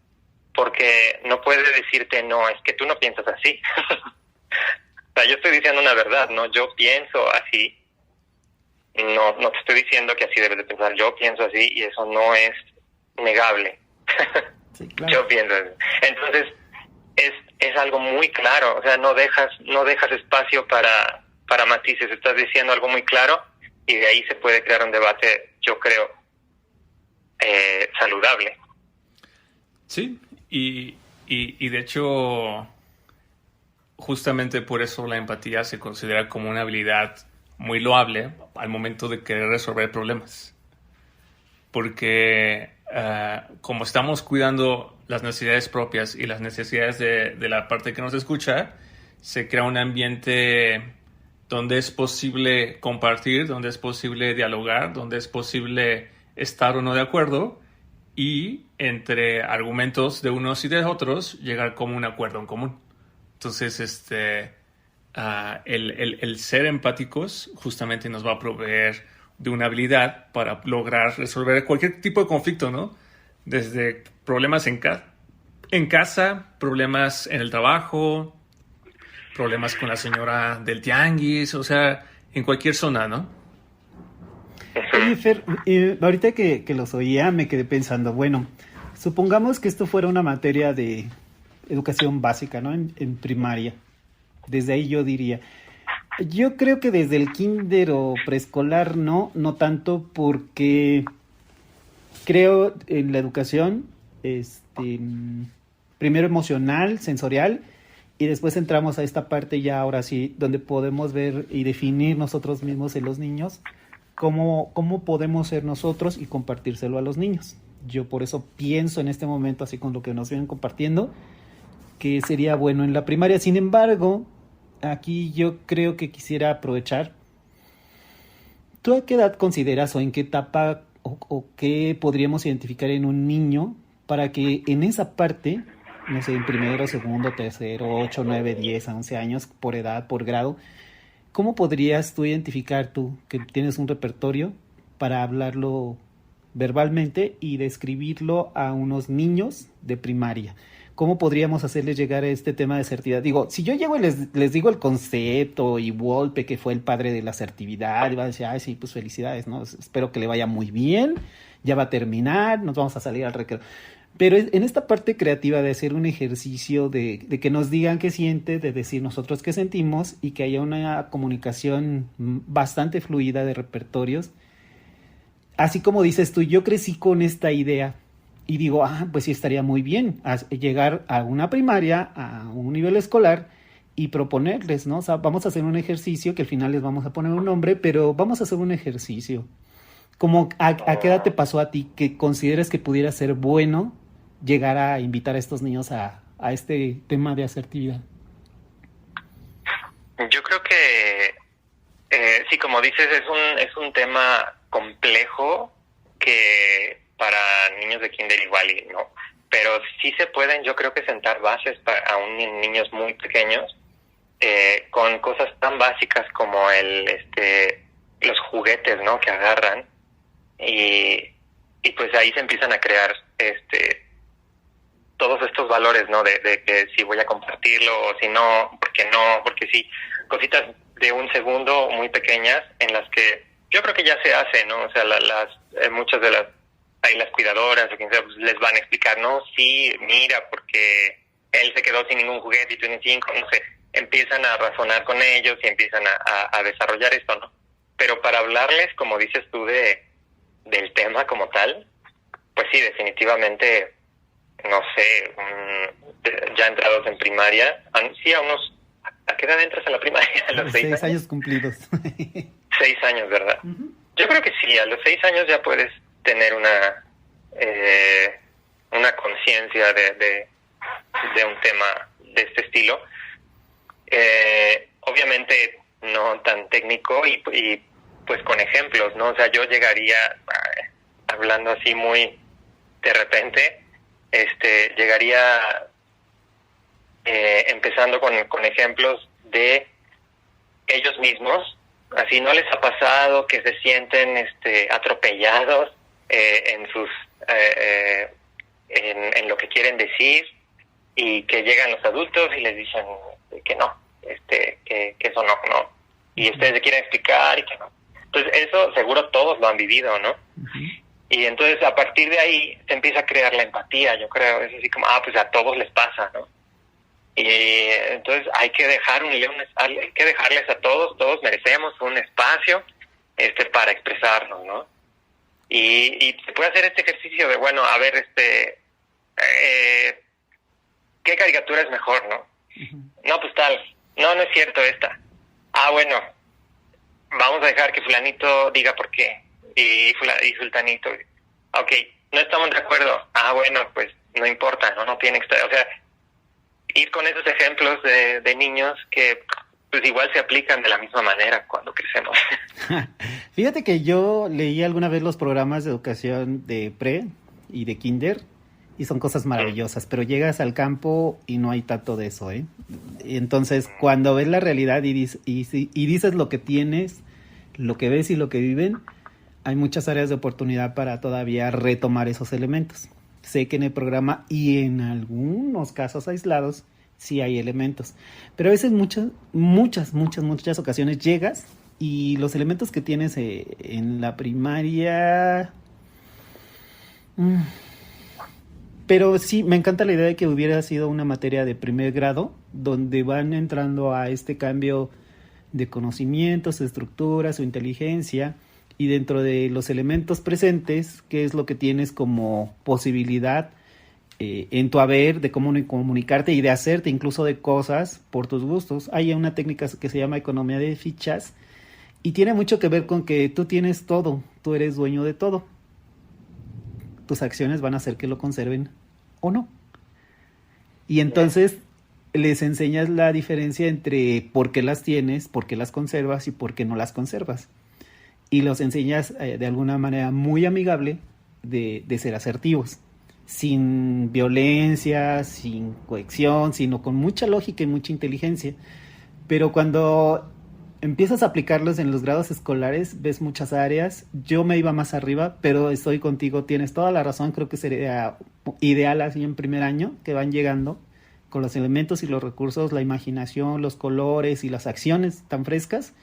porque no puede decirte, no, es que tú no piensas así. O sea, yo estoy diciendo una verdad, ¿no? Yo pienso así. No te estoy diciendo que así debes de pensar. Yo pienso así y eso no es negable. Sí, claro. Yo pienso así. Entonces, es algo muy claro. O sea, no dejas espacio para matices. Estás diciendo algo muy claro y de ahí se puede crear un debate, yo creo, saludable. Sí, y de hecho, justamente por eso la empatía se considera como una habilidad muy loable al momento de querer resolver problemas. Porque como estamos cuidando las necesidades propias y las necesidades de la parte que nos escucha, se crea un ambiente donde es posible compartir, donde es posible dialogar, donde es posible estar o no de acuerdo, y entre argumentos de unos y de otros llegar como un acuerdo en común. Entonces, el ser empáticos justamente nos va a proveer de una habilidad para lograr resolver cualquier tipo de conflicto, ¿no? Desde problemas en casa, problemas en el trabajo, problemas con la señora del tianguis, o sea, en cualquier zona, ¿no? Oye, Fer, ahorita que los oía me quedé pensando, bueno, supongamos que esto fuera una materia de educación básica, ¿no? En primaria. Desde ahí yo diría, yo creo que desde el kinder o preescolar no tanto, porque creo en la educación, primero emocional, sensorial, y después entramos a esta parte ya ahora sí, donde podemos ver y definir nosotros mismos en los niños cómo podemos ser nosotros y compartírselo a los niños. Yo por eso pienso en este momento, así con lo que nos vienen compartiendo, que sería bueno en la primaria. Sin embargo, aquí yo creo que quisiera aprovechar. ¿Tú a qué edad consideras o en qué etapa o qué podríamos identificar en un niño para que en esa parte, no sé, en primero, segundo, tercero, 8, 9, 10, 11 años, por edad, por grado, cómo podrías tú identificar tú que tienes un repertorio para hablarlo verbalmente y describirlo a unos niños de primaria? ¿Cómo podríamos hacerles llegar a este tema de asertividad? Digo, si yo llego y les digo el concepto y Volpe, que fue el padre de la asertividad, y van a decir, ay, sí, pues felicidades, ¿no? Espero que le vaya muy bien, ya va a terminar, nos vamos a salir al recreo. Pero en esta parte creativa de hacer un ejercicio de que nos digan qué siente, de decir nosotros qué sentimos y que haya una comunicación bastante fluida de repertorios. Así como dices tú, yo crecí con esta idea y digo, pues sí estaría muy bien llegar a una primaria, a un nivel escolar y proponerles, ¿no? O sea, vamos a hacer un ejercicio que al final les vamos a poner un nombre, pero vamos a hacer un ejercicio. Como ¿a qué edad te pasó a ti que consideres que pudiera ser bueno llegar a invitar a estos niños a este tema de asertividad? Yo creo que sí, como dices, es un tema complejo que para niños de kinder igual y no, pero sí se pueden, yo creo que sentar bases para aún niños muy pequeños con cosas tan básicas como los juguetes, ¿no? Que agarran y pues ahí se empiezan a crear todos estos valores, ¿no? De que si voy a compartirlo o si no, porque sí, cositas de un segundo muy pequeñas en las que yo creo que ya se hace, ¿no? O sea, muchas de las cuidadoras o quien sea, pues les van a explicar, ¿no? Sí, mira, porque él se quedó sin ningún juguete y tiene 5, no sé, empiezan a razonar con ellos y empiezan a desarrollar esto, ¿no? Pero para hablarles, como dices tú, del tema como tal, pues sí, definitivamente, no sé, ya entrados en primaria, sí, ¿a qué edad entras a la primaria? ¿A los 6 años cumplidos. 6 años, ¿verdad? Uh-huh. Yo creo que sí, a los 6 años ya puedes tener una conciencia de un tema de este estilo. Obviamente no tan técnico y pues con ejemplos, ¿no? O sea, yo llegaría, hablando así muy de repente, llegaría empezando con ejemplos de ellos mismos. Así, ¿no les ha pasado que se sienten atropellados en sus en lo que quieren decir y que llegan los adultos y les dicen que no, que eso no, y ustedes le quieren explicar y que no? Entonces eso seguro todos lo han vivido, ¿no? Uh-huh. Y entonces a partir de ahí se empieza a crear la empatía, yo creo. Es así como, pues a todos les pasa, ¿no? Y entonces hay que dejarles a todos merecemos un espacio para expresarnos, ¿no? Y se puede hacer este ejercicio de, bueno, a ver, ¿qué caricatura es mejor, no? Uh-huh. No, pues tal, no es cierto esta. Bueno, vamos a dejar que fulanito diga por qué, y sultanito. Ok, no estamos de acuerdo. Bueno, pues no importa, no tiene que estar, o sea, ir con esos ejemplos de niños que pues igual se aplican de la misma manera cuando crecemos. Fíjate que yo leí alguna vez los programas de educación de pre y de kinder y son cosas maravillosas, pero llegas al campo y no hay tanto de eso, ¿eh? Entonces, cuando ves la realidad y dices lo que tienes, lo que ves y lo que viven, hay muchas áreas de oportunidad para todavía retomar esos elementos. Sé que en el programa y en algunos casos aislados sí hay elementos, pero a veces muchas ocasiones llegas y los elementos que tienes en la primaria... Pero sí, me encanta la idea de que hubiera sido una materia de primer grado, donde van entrando a este cambio de conocimientos, estructuras o inteligencia, y dentro de los elementos presentes, qué es lo que tienes como posibilidad en tu haber de cómo comunicarte y de hacerte incluso de cosas por tus gustos. Hay una técnica que se llama economía de fichas, y tiene mucho que ver con que tú tienes todo, tú eres dueño de todo. Tus acciones van a hacer que lo conserven o no. Y entonces les enseñas la diferencia entre por qué las tienes, por qué las conservas y por qué no las conservas. Y los enseñas de alguna manera muy amigable de ser asertivos, sin violencia, sin coacción, sino con mucha lógica y mucha inteligencia. Pero cuando empiezas a aplicarlos en los grados escolares, ves muchas áreas. Yo me iba más arriba, pero estoy contigo, tienes toda la razón. Creo que sería ideal así en primer año, que van llegando con los elementos y los recursos, la imaginación, los colores y las acciones tan frescas.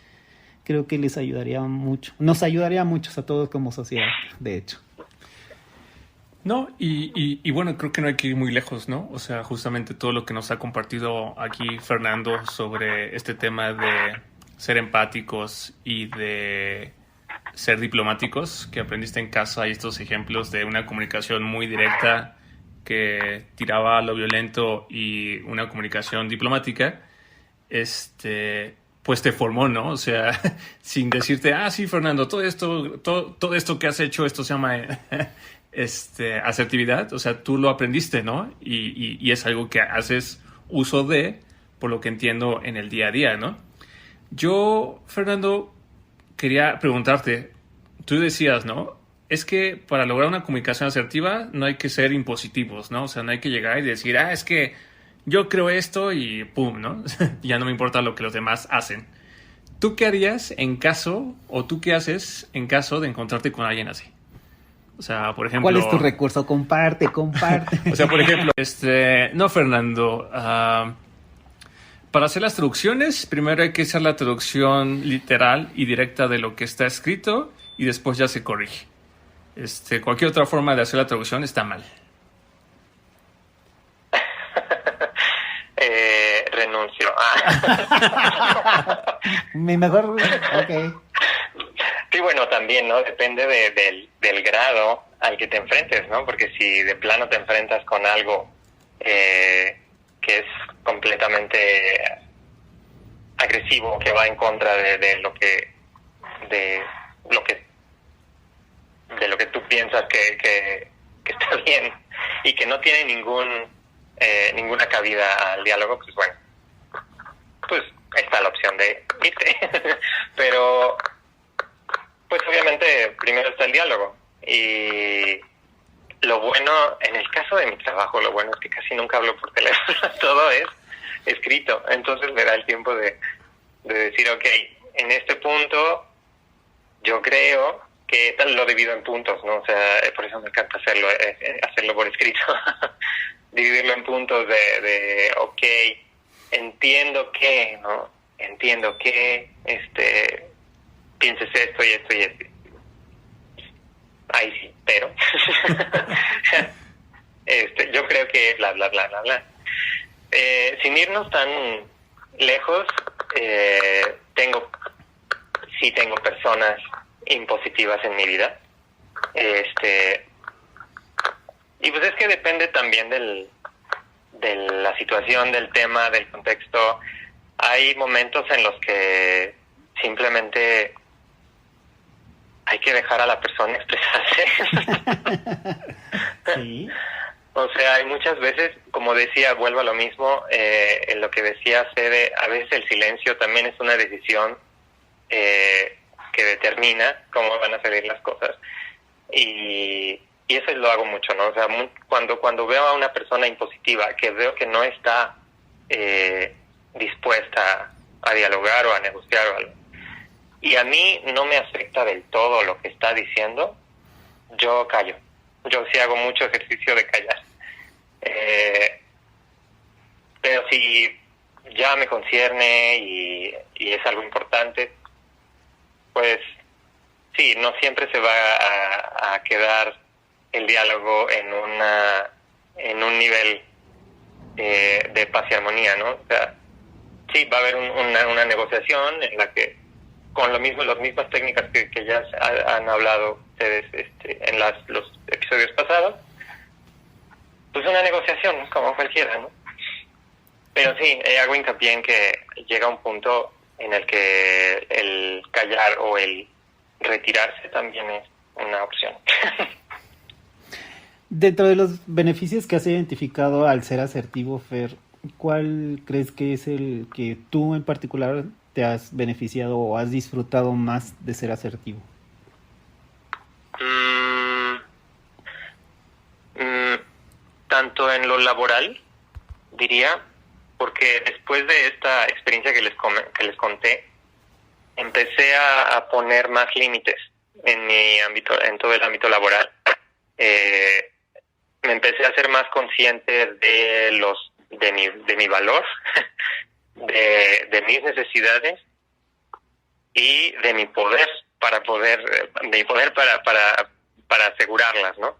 Creo que les ayudaría mucho. Nos ayudaría mucho a todos como sociedad, de hecho. No, y bueno, creo que no hay que ir muy lejos, ¿no? O sea, justamente todo lo que nos ha compartido aquí Fernando sobre este tema de ser empáticos y de ser diplomáticos, que aprendiste en casa. Hay estos ejemplos de una comunicación muy directa que tiraba a lo violento y una comunicación diplomática, pues te formó, ¿no? O sea, sin decirte, sí, Fernando, todo esto que has hecho, esto se llama asertividad. O sea, tú lo aprendiste, ¿no? Y es algo que haces uso de, por lo que entiendo, en el día a día, ¿no? Yo, Fernando, quería preguntarte, tú decías, ¿no? Es que para lograr una comunicación asertiva no hay que ser impositivos, ¿no? O sea, no hay que llegar y decir, es que yo creo esto y pum, ¿no? Ya no me importa lo que los demás hacen. ¿Tú qué harías tú qué haces en caso de encontrarte con alguien así? O sea, por ejemplo... ¿Cuál es tu recurso? Comparte. O sea, por ejemplo, no, Fernando, para hacer las traducciones, primero hay que hacer la traducción literal y directa de lo que está escrito y después ya se corrige. Cualquier otra forma de hacer la traducción está mal. Renuncio. Mi mejor... Ok. Sí, bueno, también, ¿no? Depende del grado al que te enfrentes, ¿no? Porque si de plano te enfrentas con algo que es completamente agresivo, que va en contra de lo que tú piensas que está bien y que no tiene ninguna cabida al diálogo, pues bueno, pues está la opción de irte. Pero pues obviamente primero está el diálogo, y lo bueno, en el caso de mi trabajo, lo bueno es que casi nunca hablo por teléfono, todo es escrito, entonces me da el tiempo de decir, ok, en este punto yo creo que tal, lo divido en puntos, ¿no? O sea, por eso me encanta hacerlo por escrito. Dividirlo en puntos de ok, entiendo que, ¿no? Entiendo que pienses esto y esto y esto. Ahí sí, pero yo creo que bla, bla, bla, bla, bla. Sin irnos tan lejos, tengo personas impositivas en mi vida. Y pues es que depende también de la situación, del tema, del contexto. Hay momentos en los que simplemente hay que dejar a la persona expresarse. Sí. O sea, hay muchas veces, como decía, vuelvo a lo mismo, en lo que decía Fede, a veces el silencio también es una decisión que determina cómo van a salir las cosas. Y eso lo hago mucho, ¿no? O sea, cuando veo a una persona impositiva, que veo que no está dispuesta a dialogar o a negociar o algo, y a mí no me afecta del todo lo que está diciendo, yo callo. Yo sí hago mucho ejercicio de callar. Pero si ya me concierne y es algo importante, pues sí, no siempre se va a quedar el diálogo en un nivel de paz y armonía, ¿no? O sea, sí, va a haber una negociación en la que con las mismas técnicas que ya han hablado ustedes en los episodios pasados, pues una negociación como cualquiera, ¿no? Pero sí, hago hincapié en que llega un punto en el que el callar o el retirarse también es una opción. Dentro de los beneficios que has identificado al ser asertivo, Fer, ¿cuál crees que es el que tú en particular te has beneficiado o has disfrutado más de ser asertivo? Tanto en lo laboral, diría, porque después de esta experiencia que les conté, empecé a poner más límites en mi ámbito, en todo el ámbito laboral. Me empecé a ser más consciente de mi valor, de mis necesidades y de mi poder para asegurarlas, ¿no?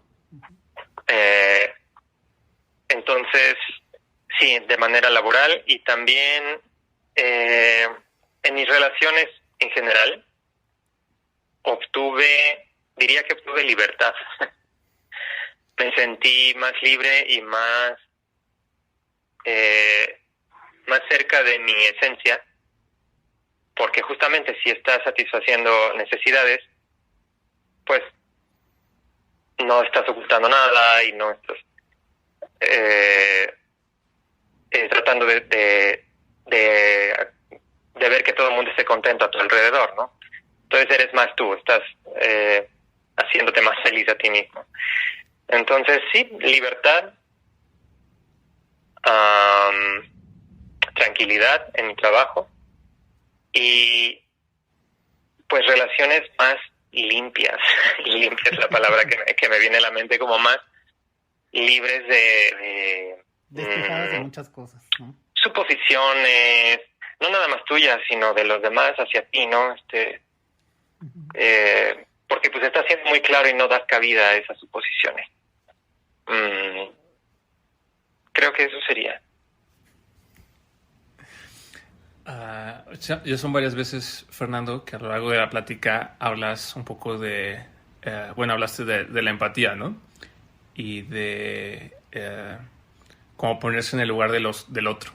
Entonces, sí, de manera laboral y también en mis relaciones en general, diría que obtuve libertad. Me sentí más libre y más cerca de mi esencia, porque justamente si estás satisfaciendo necesidades, pues no estás ocultando nada y no estás tratando de ver que todo el mundo esté contento a tu alrededor, ¿no? Entonces eres más tú, estás haciéndote más feliz a ti mismo. Entonces sí, libertad, tranquilidad en mi trabajo y pues relaciones más limpias. Limpia es la palabra que me viene a la mente, como más libres de despejadas de muchas cosas, ¿no? Suposiciones, no nada más tuyas, sino de los demás hacia ti, ¿no? Porque pues estás siendo muy claro y no das cabida a esas suposiciones. Creo que eso sería. Ya son varias veces, Fernando, que a lo largo de la plática hablas un poco hablaste de la empatía, ¿no? Y de cómo ponerse en el lugar del otro.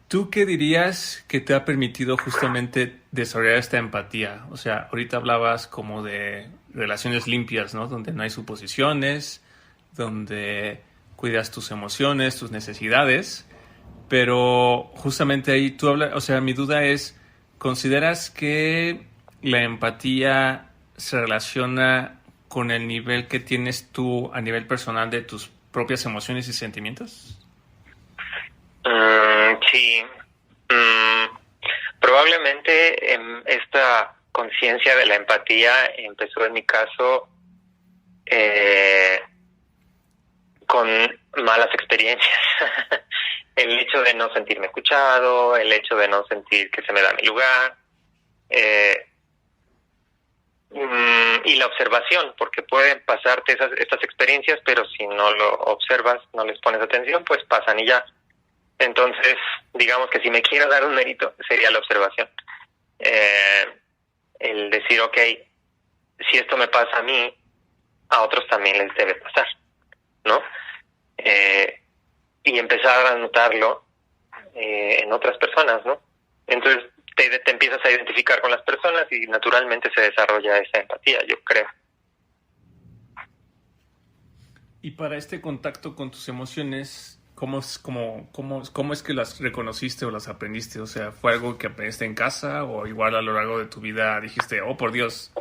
¿Tú qué dirías que te ha permitido justamente desarrollar esta empatía? O sea, ahorita hablabas como de relaciones limpias, ¿no? Donde no hay suposiciones, donde cuidas tus emociones, tus necesidades, pero justamente ahí tú hablas, o sea, mi duda es, ¿consideras que la empatía se relaciona con el nivel que tienes tú a nivel personal de tus propias emociones y sentimientos? Sí. Probablemente esta conciencia de la empatía empezó en mi caso con malas experiencias. El hecho de no sentirme escuchado, el hecho de no sentir que se me da mi lugar, y la observación, porque pueden pasarte estas experiencias, pero si no lo observas, no les pones atención, pues pasan y ya. Entonces, digamos que si me quiero dar un mérito, sería la observación. El decir, ok, si esto me pasa a mí, a otros también les debe pasar, ¿no? Y empezar a notarlo en otras personas, ¿no? Entonces te empiezas a identificar con las personas y naturalmente se desarrolla esa empatía, yo creo. Y para este contacto con tus emociones, ¿cómo es que las reconociste o las aprendiste? O sea, ¿fue algo que aprendiste en casa o igual a lo largo de tu vida dijiste, oh, por Dios,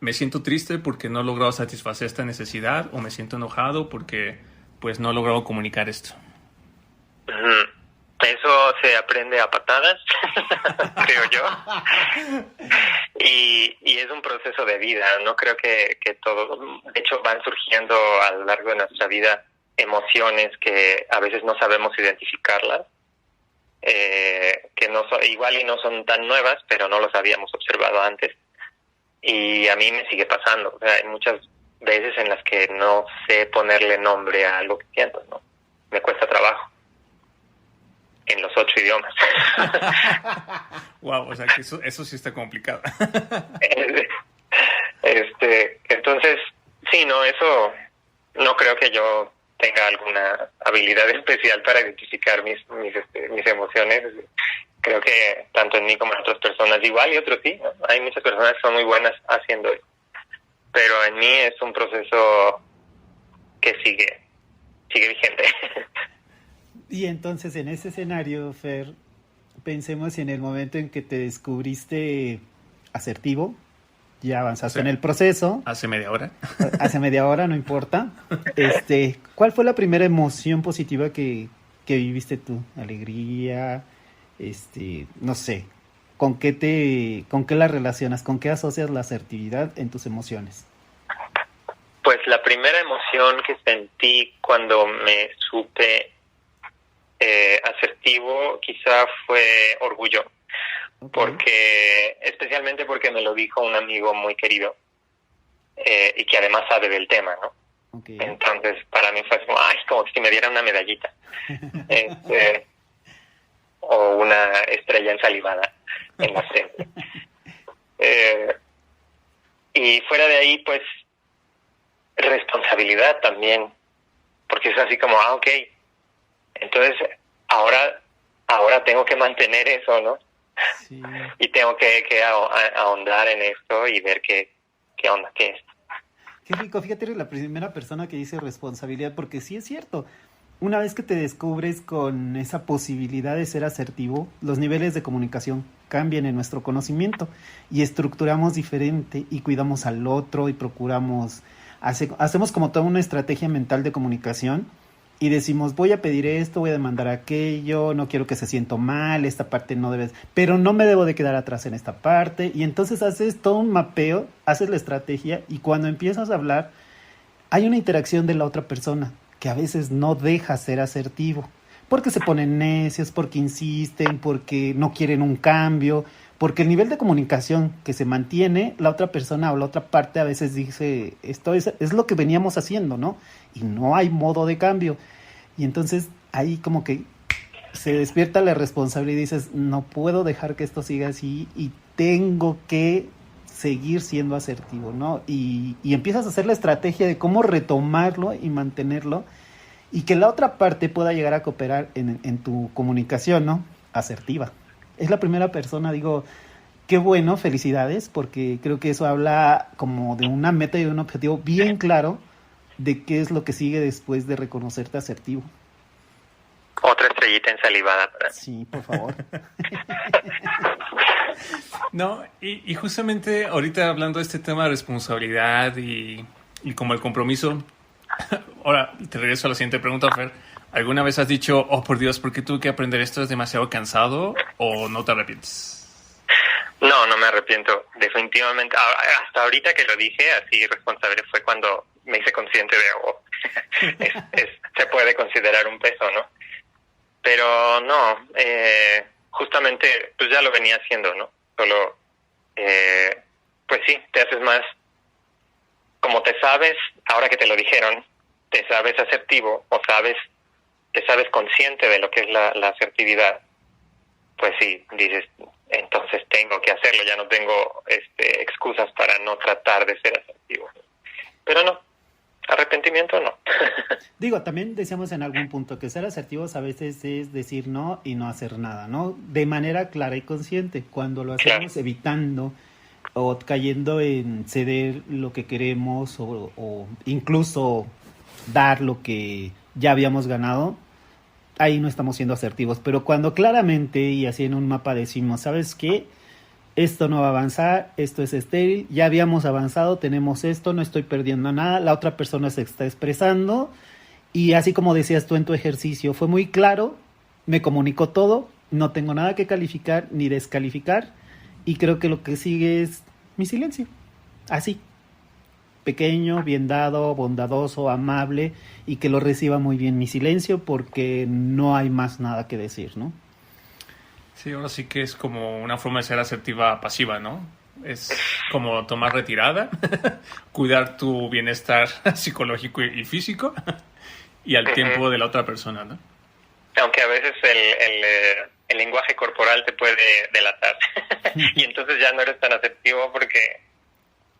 me siento triste porque no he logrado satisfacer esta necesidad, o me siento enojado porque pues no he logrado comunicar esto? Eso se aprende a patadas, creo yo. Y es un proceso de vida. No creo que todo... De hecho, van surgiendo a lo largo de nuestra vida emociones que a veces no sabemos identificarlas, que no igual y no son tan nuevas, pero no los habíamos observado antes. Y a mí me sigue pasando. O sea, hay muchas veces en las que no sé ponerle nombre a algo que siento, ¿no? Me cuesta trabajo. En los 8 idiomas. Wow, o sea que eso sí está complicado. Entonces, sí, no, eso no creo que yo tenga alguna habilidad especial para identificar mis emociones. Creo que tanto en mí como en otras personas igual, y otros sí, ¿no? Hay muchas personas que son muy buenas haciendo eso. Pero en mí es un proceso que sigue vigente. Y entonces en ese escenario, Fer, pensemos en el momento en que te descubriste asertivo, ya avanzaste en el proceso. Hace media hora. Hace media hora, no importa. ¿Cuál fue la primera emoción positiva que viviste tú? ¿Alegría? No sé. ¿Con qué la relacionas? ¿Con qué asocias la asertividad en tus emociones? Pues la primera emoción que sentí cuando me supe asertivo quizá fue orgullo, okay. Especialmente porque me lo dijo un amigo muy querido y que además sabe del tema, ¿no? Okay. Entonces para mí fue como si me diera una medallita o una estrella ensalivada en la frente. Y fuera de ahí, pues responsabilidad también, porque es así como okay. Entonces, ahora tengo que mantener eso, ¿no? Sí. Y tengo que ahondar en esto y ver qué onda, qué es. Qué rico, fíjate, eres la primera persona que dice responsabilidad, porque sí es cierto. Una vez que te descubres con esa posibilidad de ser asertivo, los niveles de comunicación cambian en nuestro conocimiento y estructuramos diferente y cuidamos al otro y procuramos, hacemos como toda una estrategia mental de comunicación. Y decimos, voy a pedir esto, voy a demandar aquello, no quiero que se sienta mal, esta parte no debes, pero no me debo de quedar atrás en esta parte. Y entonces haces todo un mapeo, haces la estrategia y cuando empiezas a hablar, hay una interacción de la otra persona que a veces no deja ser asertivo. Porque se ponen necios, porque insisten, porque no quieren un cambio, porque el nivel de comunicación que se mantiene, la otra persona o la otra parte a veces dice, esto es lo que veníamos haciendo, ¿no? Y no hay modo de cambio. Y entonces ahí como que se despierta la responsabilidad y dices, no puedo dejar que esto siga así y tengo que seguir siendo asertivo, ¿no? Y empiezas a hacer la estrategia de cómo retomarlo y mantenerlo y que la otra parte pueda llegar a cooperar en tu comunicación, ¿no? Asertiva. Es la primera persona, digo, qué bueno, felicidades, porque creo que eso habla como de una meta y de un objetivo bien claro de qué es lo que sigue después de reconocerte asertivo. Otra estrellita ensalivada. Sí, por favor. No, y justamente ahorita hablando de este tema de responsabilidad y como el compromiso, ahora te regreso a la siguiente pregunta, Fer. ¿Alguna vez has dicho, oh, por Dios, ¿por qué tuve que aprender esto? ¿Es demasiado cansado o no te arrepientes? No me arrepiento, definitivamente. Hasta ahorita que lo dije, así responsable fue cuando me hice consciente de, se puede considerar un peso, ¿no? Pero no, justamente, pues ya lo venía haciendo, ¿no? Solo, pues sí, te haces más, como te sabes, ahora que te lo dijeron, te sabes asertivo o te sabes consciente de lo que es la asertividad, pues sí, dices, entonces tengo que hacerlo, ya no tengo excusas para no tratar de ser asertivo. Pero no, arrepentimiento no. Digo, también decíamos en algún punto que ser asertivos a veces es decir no y no hacer nada, ¿no? De manera clara y consciente, cuando lo hacemos claro, evitando o cayendo en ceder lo que queremos o incluso dar lo que ya habíamos ganado, ahí no estamos siendo asertivos. Pero cuando claramente y así en un mapa decimos, ¿sabes qué? Esto no va a avanzar, esto es estéril, ya habíamos avanzado, tenemos esto, no estoy perdiendo nada, la otra persona se está expresando y así como decías tú en tu ejercicio, fue muy claro, me comunicó todo, no tengo nada que calificar ni descalificar y creo que lo que sigue es mi silencio, así, pequeño, bien dado, bondadoso, amable y que lo reciba muy bien mi silencio porque no hay más nada que decir, ¿no? Sí, ahora sí que es como una forma de ser asertiva pasiva, ¿no? Es como tomar retirada, cuidar tu bienestar psicológico y físico y al tiempo de la otra persona, ¿no? Aunque a veces el lenguaje corporal te puede delatar y entonces ya no eres tan asertivo porque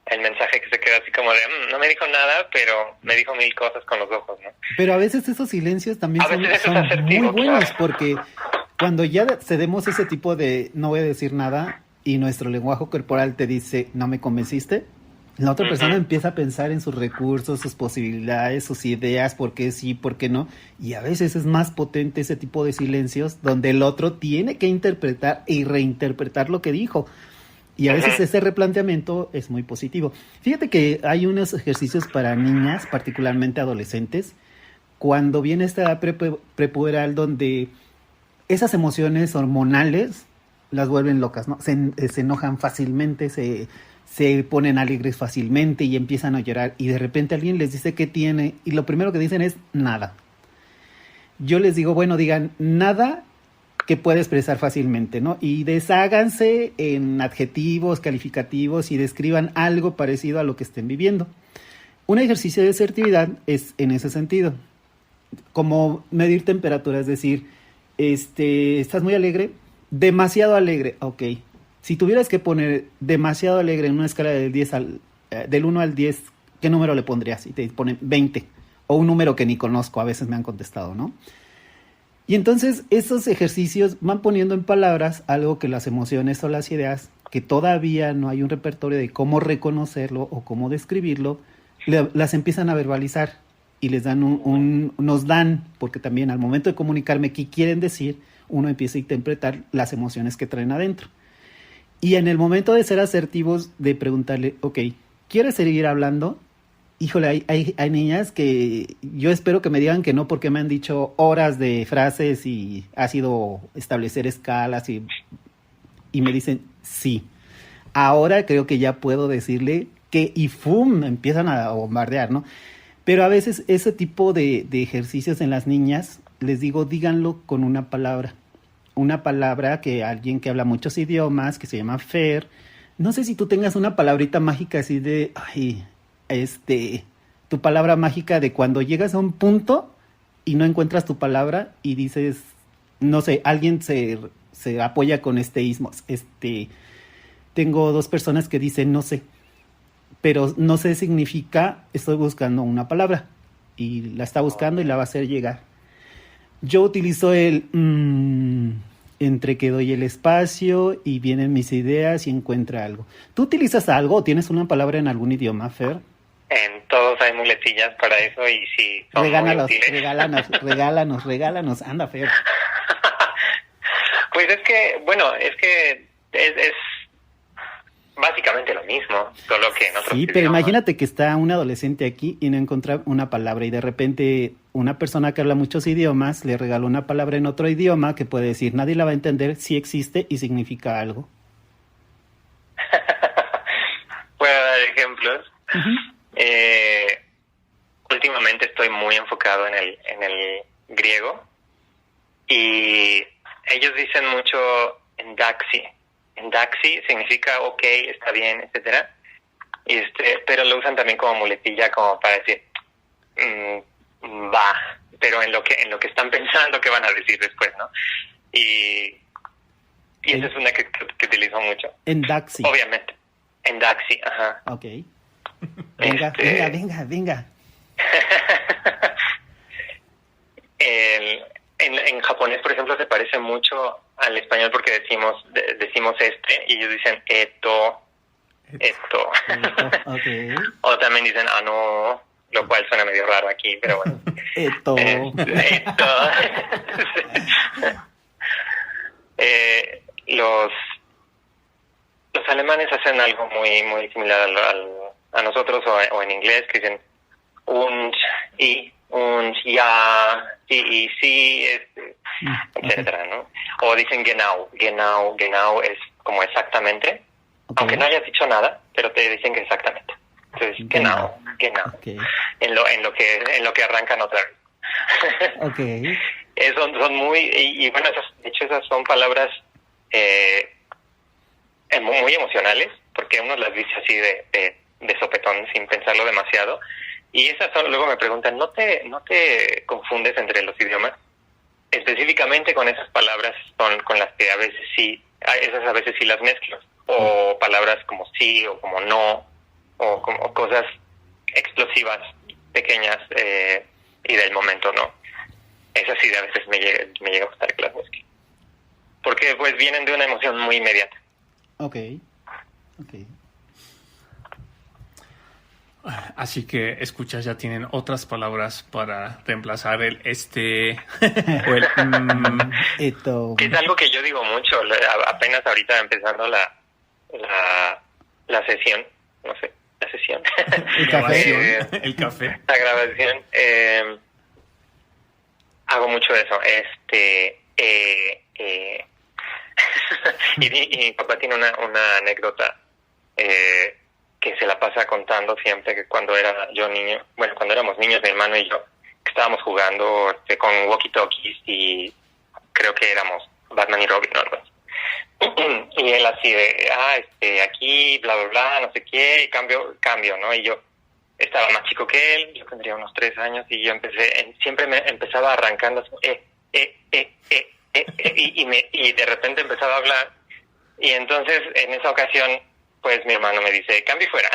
el mensaje que se queda así como de no me dijo nada, pero me dijo 1000 cosas con los ojos, ¿no? Pero a veces esos silencios también son muy buenos, claro. Porque cuando ya cedemos ese tipo de no voy a decir nada y nuestro lenguaje corporal te dice no me convenciste, la otra persona empieza a pensar en sus recursos, sus posibilidades, sus ideas, por qué sí, por qué no, y a veces es más potente ese tipo de silencios donde el otro tiene que interpretar y reinterpretar lo que dijo. Y a veces ese replanteamiento es muy positivo. Fíjate que hay unos ejercicios para niñas, particularmente adolescentes, cuando viene esta edad prepuberal donde esas emociones hormonales las vuelven locas, ¿no? Se enojan fácilmente, se ponen alegres fácilmente y empiezan a llorar. Y de repente alguien les dice qué tiene y lo primero que dicen es nada. Yo les digo, bueno, digan nada que puede expresar fácilmente, ¿no? Y desháganse en adjetivos, calificativos y describan algo parecido a lo que estén viviendo. Un ejercicio de asertividad es en ese sentido, como medir temperatura, es decir, ¿estás muy alegre? Demasiado alegre, ok. Si tuvieras que poner demasiado alegre en una escala del 1 al 10, ¿qué número le pondrías? Y te ponen 20, o un número que ni conozco, a veces me han contestado, ¿no? Y entonces esos ejercicios van poniendo en palabras algo que las emociones o las ideas, que todavía no hay un repertorio de cómo reconocerlo o cómo describirlo, las empiezan a verbalizar y les dan nos dan, porque también al momento de comunicarme qué quieren decir, uno empieza a interpretar las emociones que traen adentro. Y en el momento de ser asertivos, de preguntarle, ok, ¿quieres seguir hablando? Híjole, hay niñas que yo espero que me digan que no porque me han dicho horas de frases y ha sido establecer escalas y me dicen sí. Ahora creo que ya puedo decirle que y ¡fum! Empiezan a bombardear, ¿no? Pero a veces ese tipo de ejercicios en las niñas, les digo, díganlo con una palabra. Una palabra que alguien que habla muchos idiomas, que se llama Fer, no sé si tú tengas una palabrita mágica así de, ay, tu palabra mágica de cuando llegas a un punto y no encuentras tu palabra y dices, no sé, alguien se apoya con ismos. Tengo 2 personas que dicen no sé, pero no sé significa estoy buscando una palabra y la está buscando y la va a hacer llegar. Yo utilizo entre que doy el espacio y vienen mis ideas y encuentra algo. ¿Tú utilizas algo o tienes una palabra en algún idioma, Fer? En todos hay muletillas para eso y sí. Regálanos. Anda, Fer. Pues es que es básicamente lo mismo, solo que en otros idiomas. Pero imagínate que está un adolescente aquí y no encuentra una palabra y de repente una persona que habla muchos idiomas le regaló una palabra en otro idioma que puede decir, nadie la va a entender, sí existe y significa algo. Puedo dar ejemplos. Últimamente estoy muy enfocado en el griego y ellos dicen mucho endaxi. Endaxi significa ok, está bien, etcétera. Pero lo usan también como muletilla, como para decir va, pero en lo que están pensando que van a decir después, ¿no? Y esa es una que utilizo mucho. Endaxi. Obviamente. Endaxi, ajá. Ok. Venga. En japonés, por ejemplo, se parece mucho al español porque decimos y ellos dicen esto. Okay. O también dicen ano. lo cual suena medio raro aquí, pero bueno. Eto. Los alemanes hacen algo muy muy similar a nosotros, o en inglés, que dicen und, ja, y sí, etcétera, ¿no? O dicen genau es como exactamente, aunque no hayas dicho nada, pero te dicen que exactamente. Entonces, genau. Okay. En lo que arrancan otra vez. Okay. Son muy, y bueno, de hecho esas son palabras muy emocionales, porque uno las dice así de sopetón, sin pensarlo demasiado. Y esas son, luego me preguntan, ¿no te confundes entre los idiomas? Específicamente con esas palabras con las que a veces sí las mezclo. O palabras como sí o como no, o como cosas explosivas, pequeñas y del momento, ¿no? Esas sí a veces me llega a gustar que las mezcle. Porque pues vienen de una emoción muy inmediata. Okay. Así que escuchas, ya tienen otras palabras para reemplazar el o el Eto. Es algo que yo digo mucho, apenas ahorita empezando la sesión, no sé, la sesión. El café. El café. La grabación. Hago mucho eso. Y mi papá tiene una anécdota que se la pasa contando siempre, que cuando era yo niño, bueno, cuando éramos niños, mi hermano y yo, que estábamos jugando con walkie-talkies y creo que éramos Batman y Robin o algo así. Y él así de, aquí, bla, bla, bla, no sé qué, y cambio, ¿no? Y yo estaba más chico que él, yo tendría unos 3 años, y yo siempre me empezaba arrancando, y de repente empezaba a hablar, y entonces en esa ocasión, pues mi hermano me dice, cambio y fuera,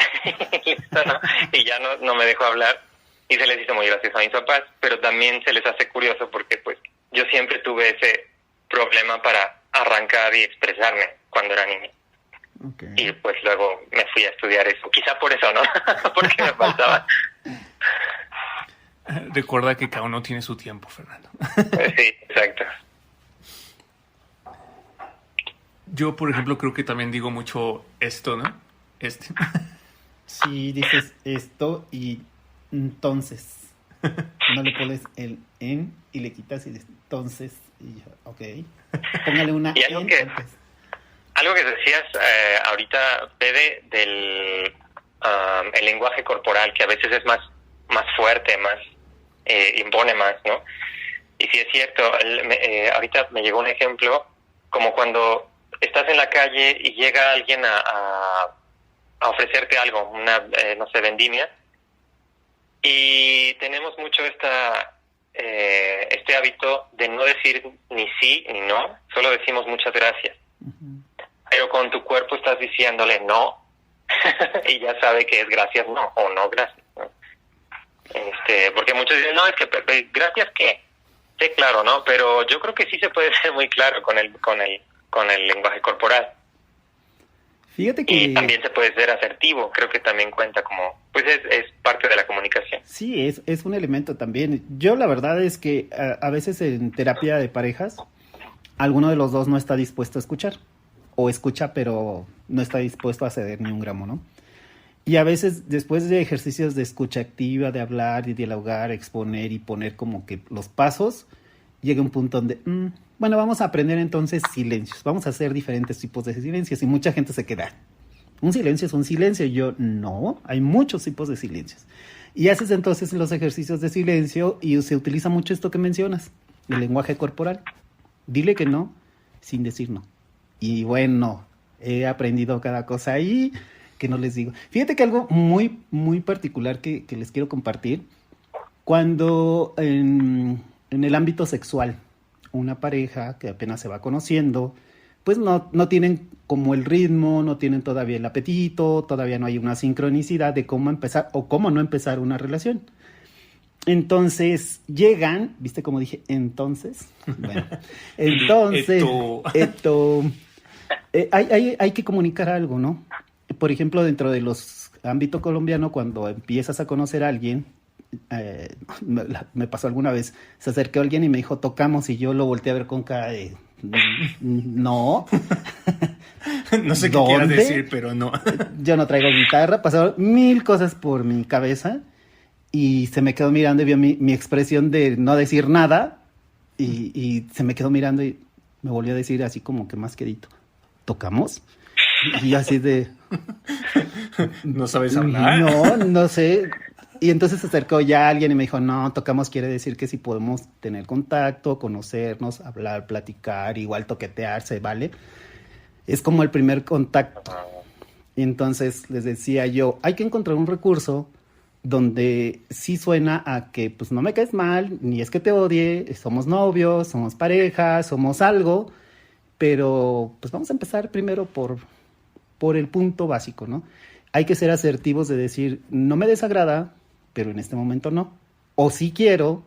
¿no? Y ya no me dejó hablar, y se les hizo muy gracioso a mis papás, pero también se les hace curioso porque pues yo siempre tuve ese problema para arrancar y expresarme cuando era niño. Okay. Y pues luego me fui a estudiar eso, quizá por eso, ¿no? Porque me faltaba. Recuerda que cada uno tiene su tiempo, Fernando. Sí, exacto. Yo, por ejemplo, creo que también digo mucho esto, ¿no? Sí, dices esto y entonces. No le pones el en y le quitas y dices entonces. Y yo, ok. Póngale una y algo en que, antes. Algo que decías ahorita, Fede, del el lenguaje corporal, que a veces es más fuerte, más impone más, ¿no? Y sí es cierto, ahorita me llegó un ejemplo, como cuando estás en la calle y llega alguien a ofrecerte algo, una, no sé, vendimia, y tenemos mucho este hábito de no decir ni sí ni no, solo decimos muchas gracias. Uh-huh. Pero con tu cuerpo estás diciéndole no, y ya sabe que es gracias no, o no gracias, ¿no? Porque muchos dicen, no, es que gracias qué, sí, claro, ¿no? Pero yo creo que sí se puede ser muy claro con el lenguaje corporal. Fíjate que... Y también se puede ser asertivo, creo que también cuenta como, pues es parte de la comunicación. Sí, es un elemento también. Yo la verdad es que a veces en terapia de parejas, alguno de los dos no está dispuesto a escuchar, o escucha pero no está dispuesto a ceder ni un gramo, ¿no? Y a veces después de ejercicios de escucha activa, de hablar y dialogar, exponer y poner como que los pasos, llega un punto donde... bueno, vamos a aprender entonces silencios. Vamos a hacer diferentes tipos de silencios. Y mucha gente se queda. Un silencio es un silencio. Y yo, no, hay muchos tipos de silencios. Y haces entonces los ejercicios de silencio y se utiliza mucho esto que mencionas, el lenguaje corporal. Dile que no, sin decir no. Y bueno, he aprendido cada cosa ahí que no les digo. Fíjate que algo muy, muy particular que les quiero compartir. Cuando en el ámbito sexual, una pareja que apenas se va conociendo, pues no tienen como el ritmo, no tienen todavía el apetito, todavía no hay una sincronicidad de cómo empezar o cómo no empezar una relación. Entonces llegan, ¿viste cómo dije? Entonces, bueno, entonces, hay que comunicar algo, ¿no? Por ejemplo, dentro de los ámbito colombiano, cuando empiezas a conocer a alguien, me pasó alguna vez, se acercó alguien y me dijo, tocamos, y yo lo volteé a ver con cara de, no. No sé qué quieras decir, pero no. Yo no traigo guitarra, pasaron 1000 cosas por mi cabeza y se me quedó mirando y vio mi expresión de no decir nada y se me quedó mirando y me volvió a decir así como que más quedito, ¿tocamos? Y yo así de... ¿No sabes hablar? No sé. Y entonces se acercó ya alguien y me dijo, no, tocamos quiere decir que si podemos tener contacto, conocernos, hablar, platicar, igual toquetearse, ¿vale? Es como el primer contacto. Y entonces les decía yo, hay que encontrar un recurso donde sí suena a que pues no me caes mal, ni es que te odie, somos novios, somos pareja, somos algo, pero pues vamos a empezar primero por el punto básico, ¿no? Hay que ser asertivos de decir, no me desagrada, pero en este momento no. O sí quiero,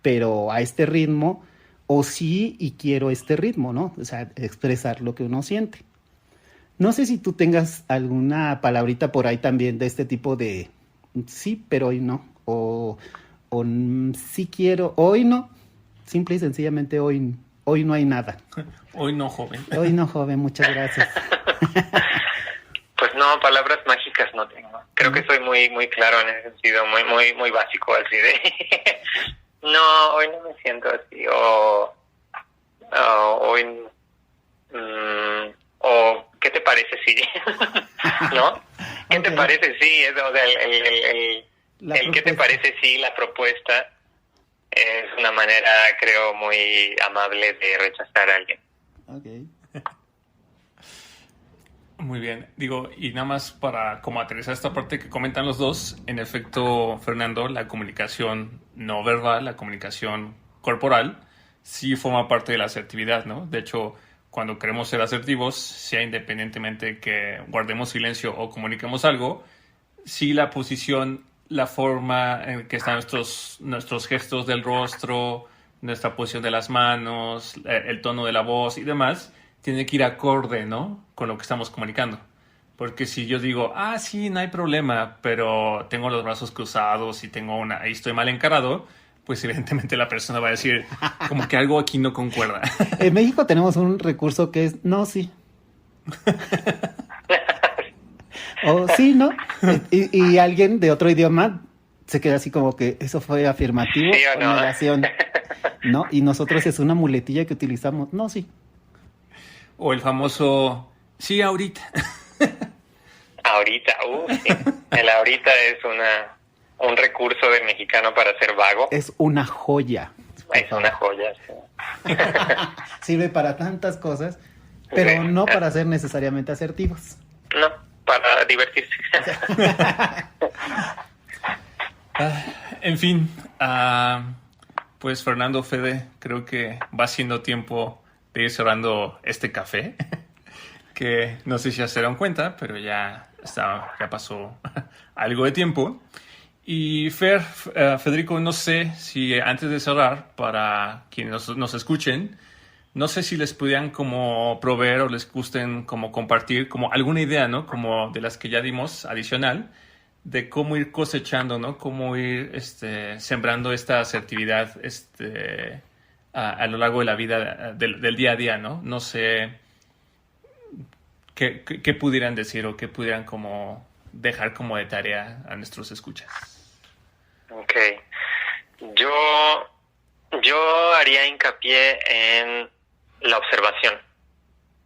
pero a este ritmo, o sí y quiero este ritmo, ¿no? O sea, expresar lo que uno siente. No sé si tú tengas alguna palabrita por ahí también de este tipo de sí, pero hoy no. O sí quiero, hoy no. Simple y sencillamente hoy no hay nada. Hoy no, joven. Hoy no, joven, muchas gracias. Pues no, palabras mágicas no tengo. Creo que soy muy muy claro en ese sentido, muy básico así de no, hoy no me siento así o hoy o ¿qué te parece si? ¿No? ¿Qué te parece si? O sea, el ¿qué te parece si? La propuesta es una manera, creo, muy amable de rechazar a alguien. Okay. Muy bien, digo, y nada más para como aterrizar esta parte que comentan los dos, en efecto, Fernando, la comunicación no verbal, la comunicación corporal, sí forma parte de la asertividad, ¿no? De hecho, cuando queremos ser asertivos, sea independientemente que guardemos silencio o comuniquemos algo, sí la posición, la forma en que están nuestros gestos del rostro, nuestra posición de las manos, el tono de la voz y demás, tiene que ir acorde, ¿no? Con lo que estamos comunicando. Porque si yo digo, sí, no hay problema, pero tengo los brazos cruzados y ahí estoy mal encarado, pues evidentemente la persona va a decir como que algo aquí no concuerda. En México tenemos un recurso que es no, sí. O sí, ¿no? Y alguien de otro idioma se queda así como que eso fue afirmativo ¿sí o no? o negación, ¿no? Y nosotros es una muletilla que utilizamos, no, sí. O el famoso, sí, ahorita. Ahorita, sí. El ahorita es un recurso del mexicano para ser vago. Es una joya. Es una joya, sí. Sirve para tantas cosas, pero no para ser necesariamente asertivos. No, para divertirse. En fin, pues Fernando, Fede, creo que va siendo tiempo de ir cerrando este café, que no sé si ya se dieron cuenta, pero ya pasó algo de tiempo. Y Federico, no sé si antes de cerrar, para quienes nos escuchen, no sé si les pudieran como proveer o les gusten como compartir como alguna idea, ¿no? Como de las que ya dimos adicional, de cómo ir cosechando, ¿no? Cómo ir sembrando esta asertividad a lo largo de la vida, del día a día, ¿no? No sé qué pudieran decir o qué pudieran como dejar como de tarea a nuestros escuchas. Ok. Yo haría hincapié en la observación.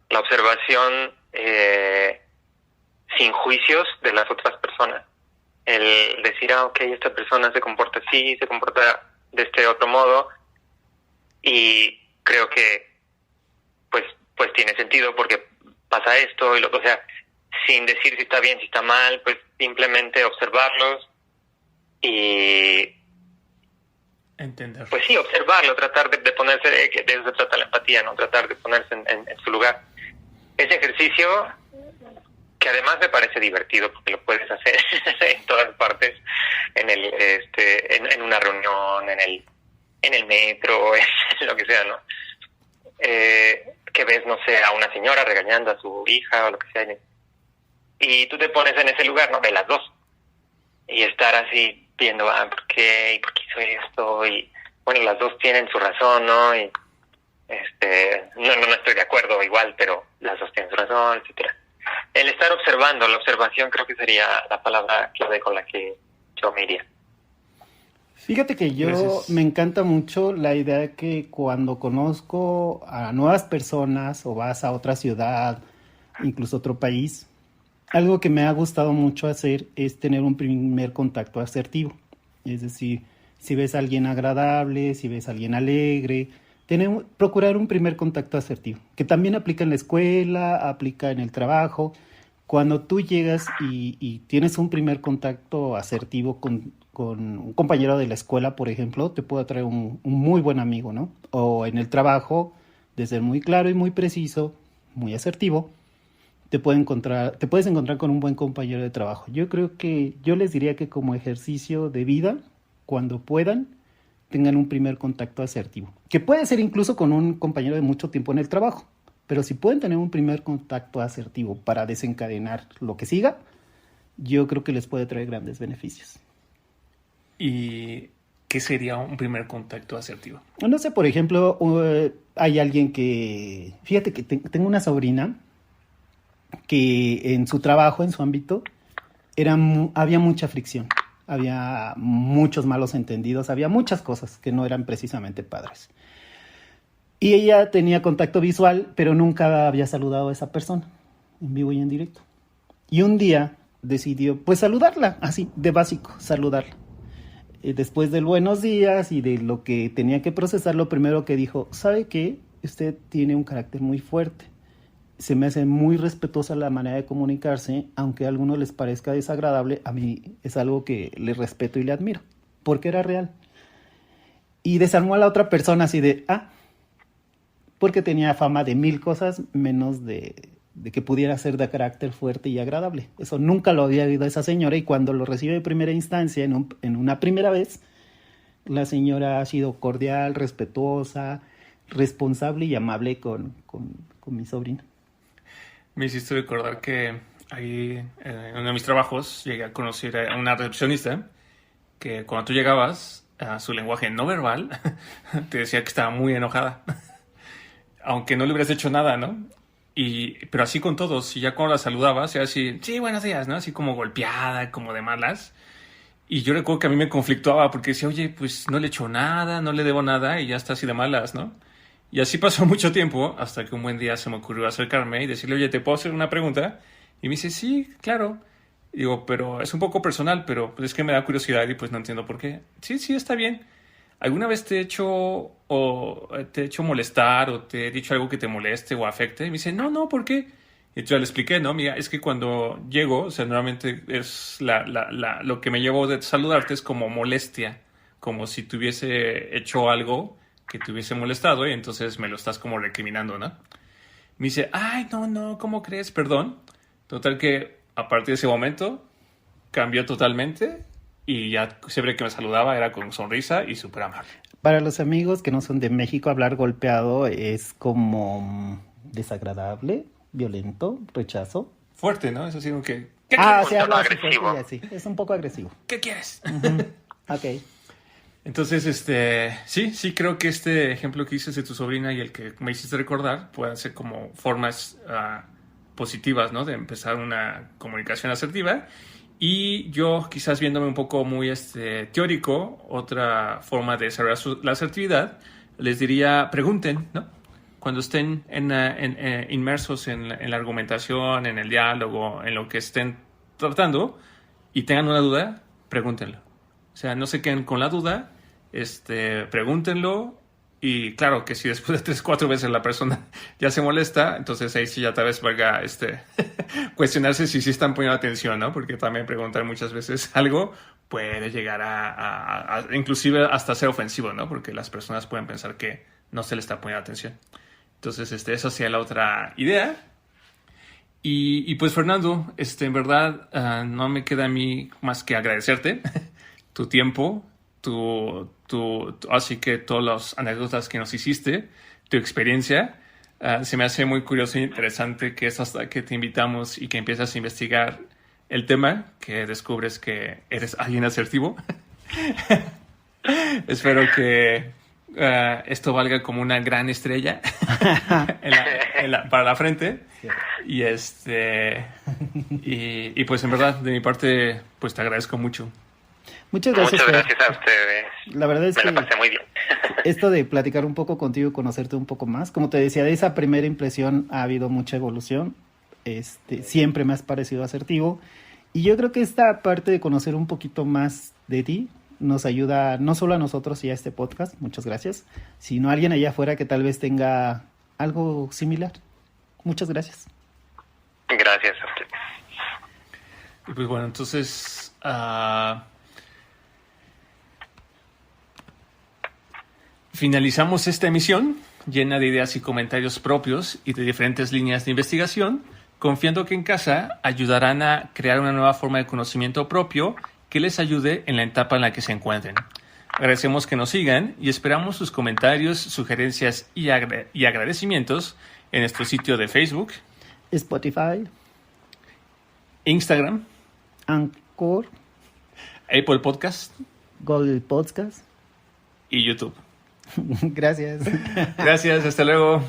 La observación sin juicios de las otras personas. El decir, ok, esta persona se comporta así, se comporta de este otro modo, y creo que pues tiene sentido porque pasa esto y lo, o sea, sin decir si está bien, si está mal, pues simplemente observarlos y entender. Pues sí, observarlo, tratar de ponerse, de eso se trata la empatía, ¿no? Tratar de ponerse en su lugar. Ese ejercicio, que además me parece divertido porque lo puedes hacer en todas partes, en una reunión, en el metro, en lo que sea, ¿no? Que ves, no sé, a una señora regañando a su hija o lo que sea, y tú te pones en ese lugar, ¿no? De las dos, y estar así viendo, ¿por qué? ¿Y por qué hizo esto? Y bueno, las dos tienen su razón, ¿no? Y no estoy de acuerdo igual, pero las dos tienen su razón, etcétera. El estar observando, la observación creo que sería la palabra clave con la que yo me iría. Fíjate que me encanta mucho la idea de que cuando conozco a nuevas personas o vas a otra ciudad, incluso otro país, algo que me ha gustado mucho hacer es tener un primer contacto asertivo. Es decir, si ves a alguien agradable, si ves a alguien alegre, procurar un primer contacto asertivo, que también aplica en la escuela, aplica en el trabajo. Cuando tú llegas y tienes un primer contacto asertivo con un compañero de la escuela, por ejemplo, te puede traer un muy buen amigo, ¿no? O en el trabajo, de ser muy claro y muy preciso, muy asertivo, te puedes encontrar con un buen compañero de trabajo. Yo les diría que como ejercicio de vida, cuando puedan, tengan un primer contacto asertivo, que puede ser incluso con un compañero de mucho tiempo en el trabajo, pero si pueden tener un primer contacto asertivo para desencadenar lo que siga, yo creo que les puede traer grandes beneficios. ¿Y qué sería un primer contacto asertivo? No sé, por ejemplo, hay alguien que... Fíjate que tengo una sobrina que en su trabajo, en su ámbito, había mucha fricción. Había muchos malos entendidos, había muchas cosas que no eran precisamente padres. Y ella tenía contacto visual, pero nunca había saludado a esa persona, en vivo y en directo. Y un día decidió, pues, saludarla, así, de básico, saludarla. Después del buenos días y de lo que tenía que procesar, lo primero que dijo, ¿sabe qué? Usted tiene un carácter muy fuerte. Se me hace muy respetuosa la manera de comunicarse, aunque a algunos les parezca desagradable, a mí es algo que le respeto y le admiro, porque era real. Y desarmó a la otra persona así de, porque tenía fama de 1000 cosas, menos de que pudiera ser de carácter fuerte y agradable. Eso nunca lo había oído esa señora, y cuando lo recibe de primera instancia, en una primera vez, la señora ha sido cordial, respetuosa, responsable y amable con mi sobrina. Me hiciste recordar que ahí en uno de mis trabajos llegué a conocer a una recepcionista que cuando tú llegabas, a su lenguaje no verbal te decía que estaba muy enojada, aunque no le hubieras hecho nada, ¿no? Pero así con todos, y ya cuando la saludabas era así, sí, buenos días, ¿no? Así como golpeada, como de malas. Y yo recuerdo que a mí me conflictuaba porque decía, oye, pues no le he hecho nada, no le debo nada y ya está así de malas, ¿no? Y así pasó mucho tiempo hasta que un buen día se me ocurrió acercarme y decirle, oye, ¿te puedo hacer una pregunta? Y me dice, sí, claro. Y digo, pero es un poco personal, pero pues es que me da curiosidad y pues no entiendo por qué. Sí, está bien. ¿Alguna vez te he hecho molestar o te he dicho algo que te moleste o afecte? Y me dice, no, ¿por qué? Y yo le expliqué, no, mira, es que cuando llego, o sea, normalmente es lo que me llevo de saludarte es como molestia, como si te hubiese hecho algo que te hubiese molestado y entonces me lo estás como recriminando, ¿no? Me dice, ay, no, ¿cómo crees? Perdón. Total que a partir de ese momento cambió totalmente y ya siempre que me saludaba era con sonrisa y súper amable. Para los amigos que no son de México, hablar golpeado es como desagradable, violento, rechazo. Fuerte, ¿no? Es así como que... se habla agresivo. Sí, es un poco agresivo. ¿Qué quieres? Uh-huh. Ok. Entonces, sí, creo que este ejemplo que dices de tu sobrina y el que me hiciste recordar pueden ser como formas positivas, ¿no? De empezar una comunicación asertiva. Y yo, quizás viéndome un poco muy teórico, otra forma de desarrollar la asertividad, les diría, pregunten, ¿no? Cuando estén inmersos en la argumentación, en el diálogo, en lo que estén tratando y tengan una duda, pregúntenlo. O sea, no se queden con la duda, pregúntenlo. Y claro que si después de 3-4 veces la persona ya se molesta, entonces ahí sí ya tal vez valga cuestionarse si sí están poniendo atención, ¿no? Porque también preguntar muchas veces algo puede llegar a inclusive hasta ser ofensivo, ¿no? Porque las personas pueden pensar que no se le está poniendo atención. Entonces, esa sería la otra idea. Y pues, Fernando, en verdad, no me queda a mí más que agradecerte tu tiempo, así que todas las anécdotas que nos hiciste, tu experiencia. Se me hace muy curioso e interesante que es hasta que te invitamos y que empiezas a investigar el tema, que descubres que eres alguien asertivo. Espero que esto valga como una gran estrella para la frente. Y y pues en verdad, de mi parte, pues te agradezco mucho. Muchas gracias. Muchas gracias a ustedes. La verdad es Me que la pasé muy bien. esto de platicar un poco contigo, conocerte un poco más, como te decía, de esa primera impresión ha habido mucha evolución. Siempre me has parecido asertivo. Y yo creo que esta parte de conocer un poquito más de ti nos ayuda no solo a nosotros y a este podcast, muchas gracias, sino a alguien allá afuera que tal vez tenga algo similar. Muchas gracias. Gracias a ustedes. Y pues bueno, entonces finalizamos esta emisión llena de ideas y comentarios propios y de diferentes líneas de investigación, confiando que en casa ayudarán a crear una nueva forma de conocimiento propio que les ayude en la etapa en la que se encuentren. Agradecemos que nos sigan y esperamos sus comentarios, sugerencias y agradecimientos en nuestro sitio de Facebook, Spotify, Instagram, Anchor, Apple Podcast Google Podcast. y YouTube. Gracias. Gracias, hasta luego.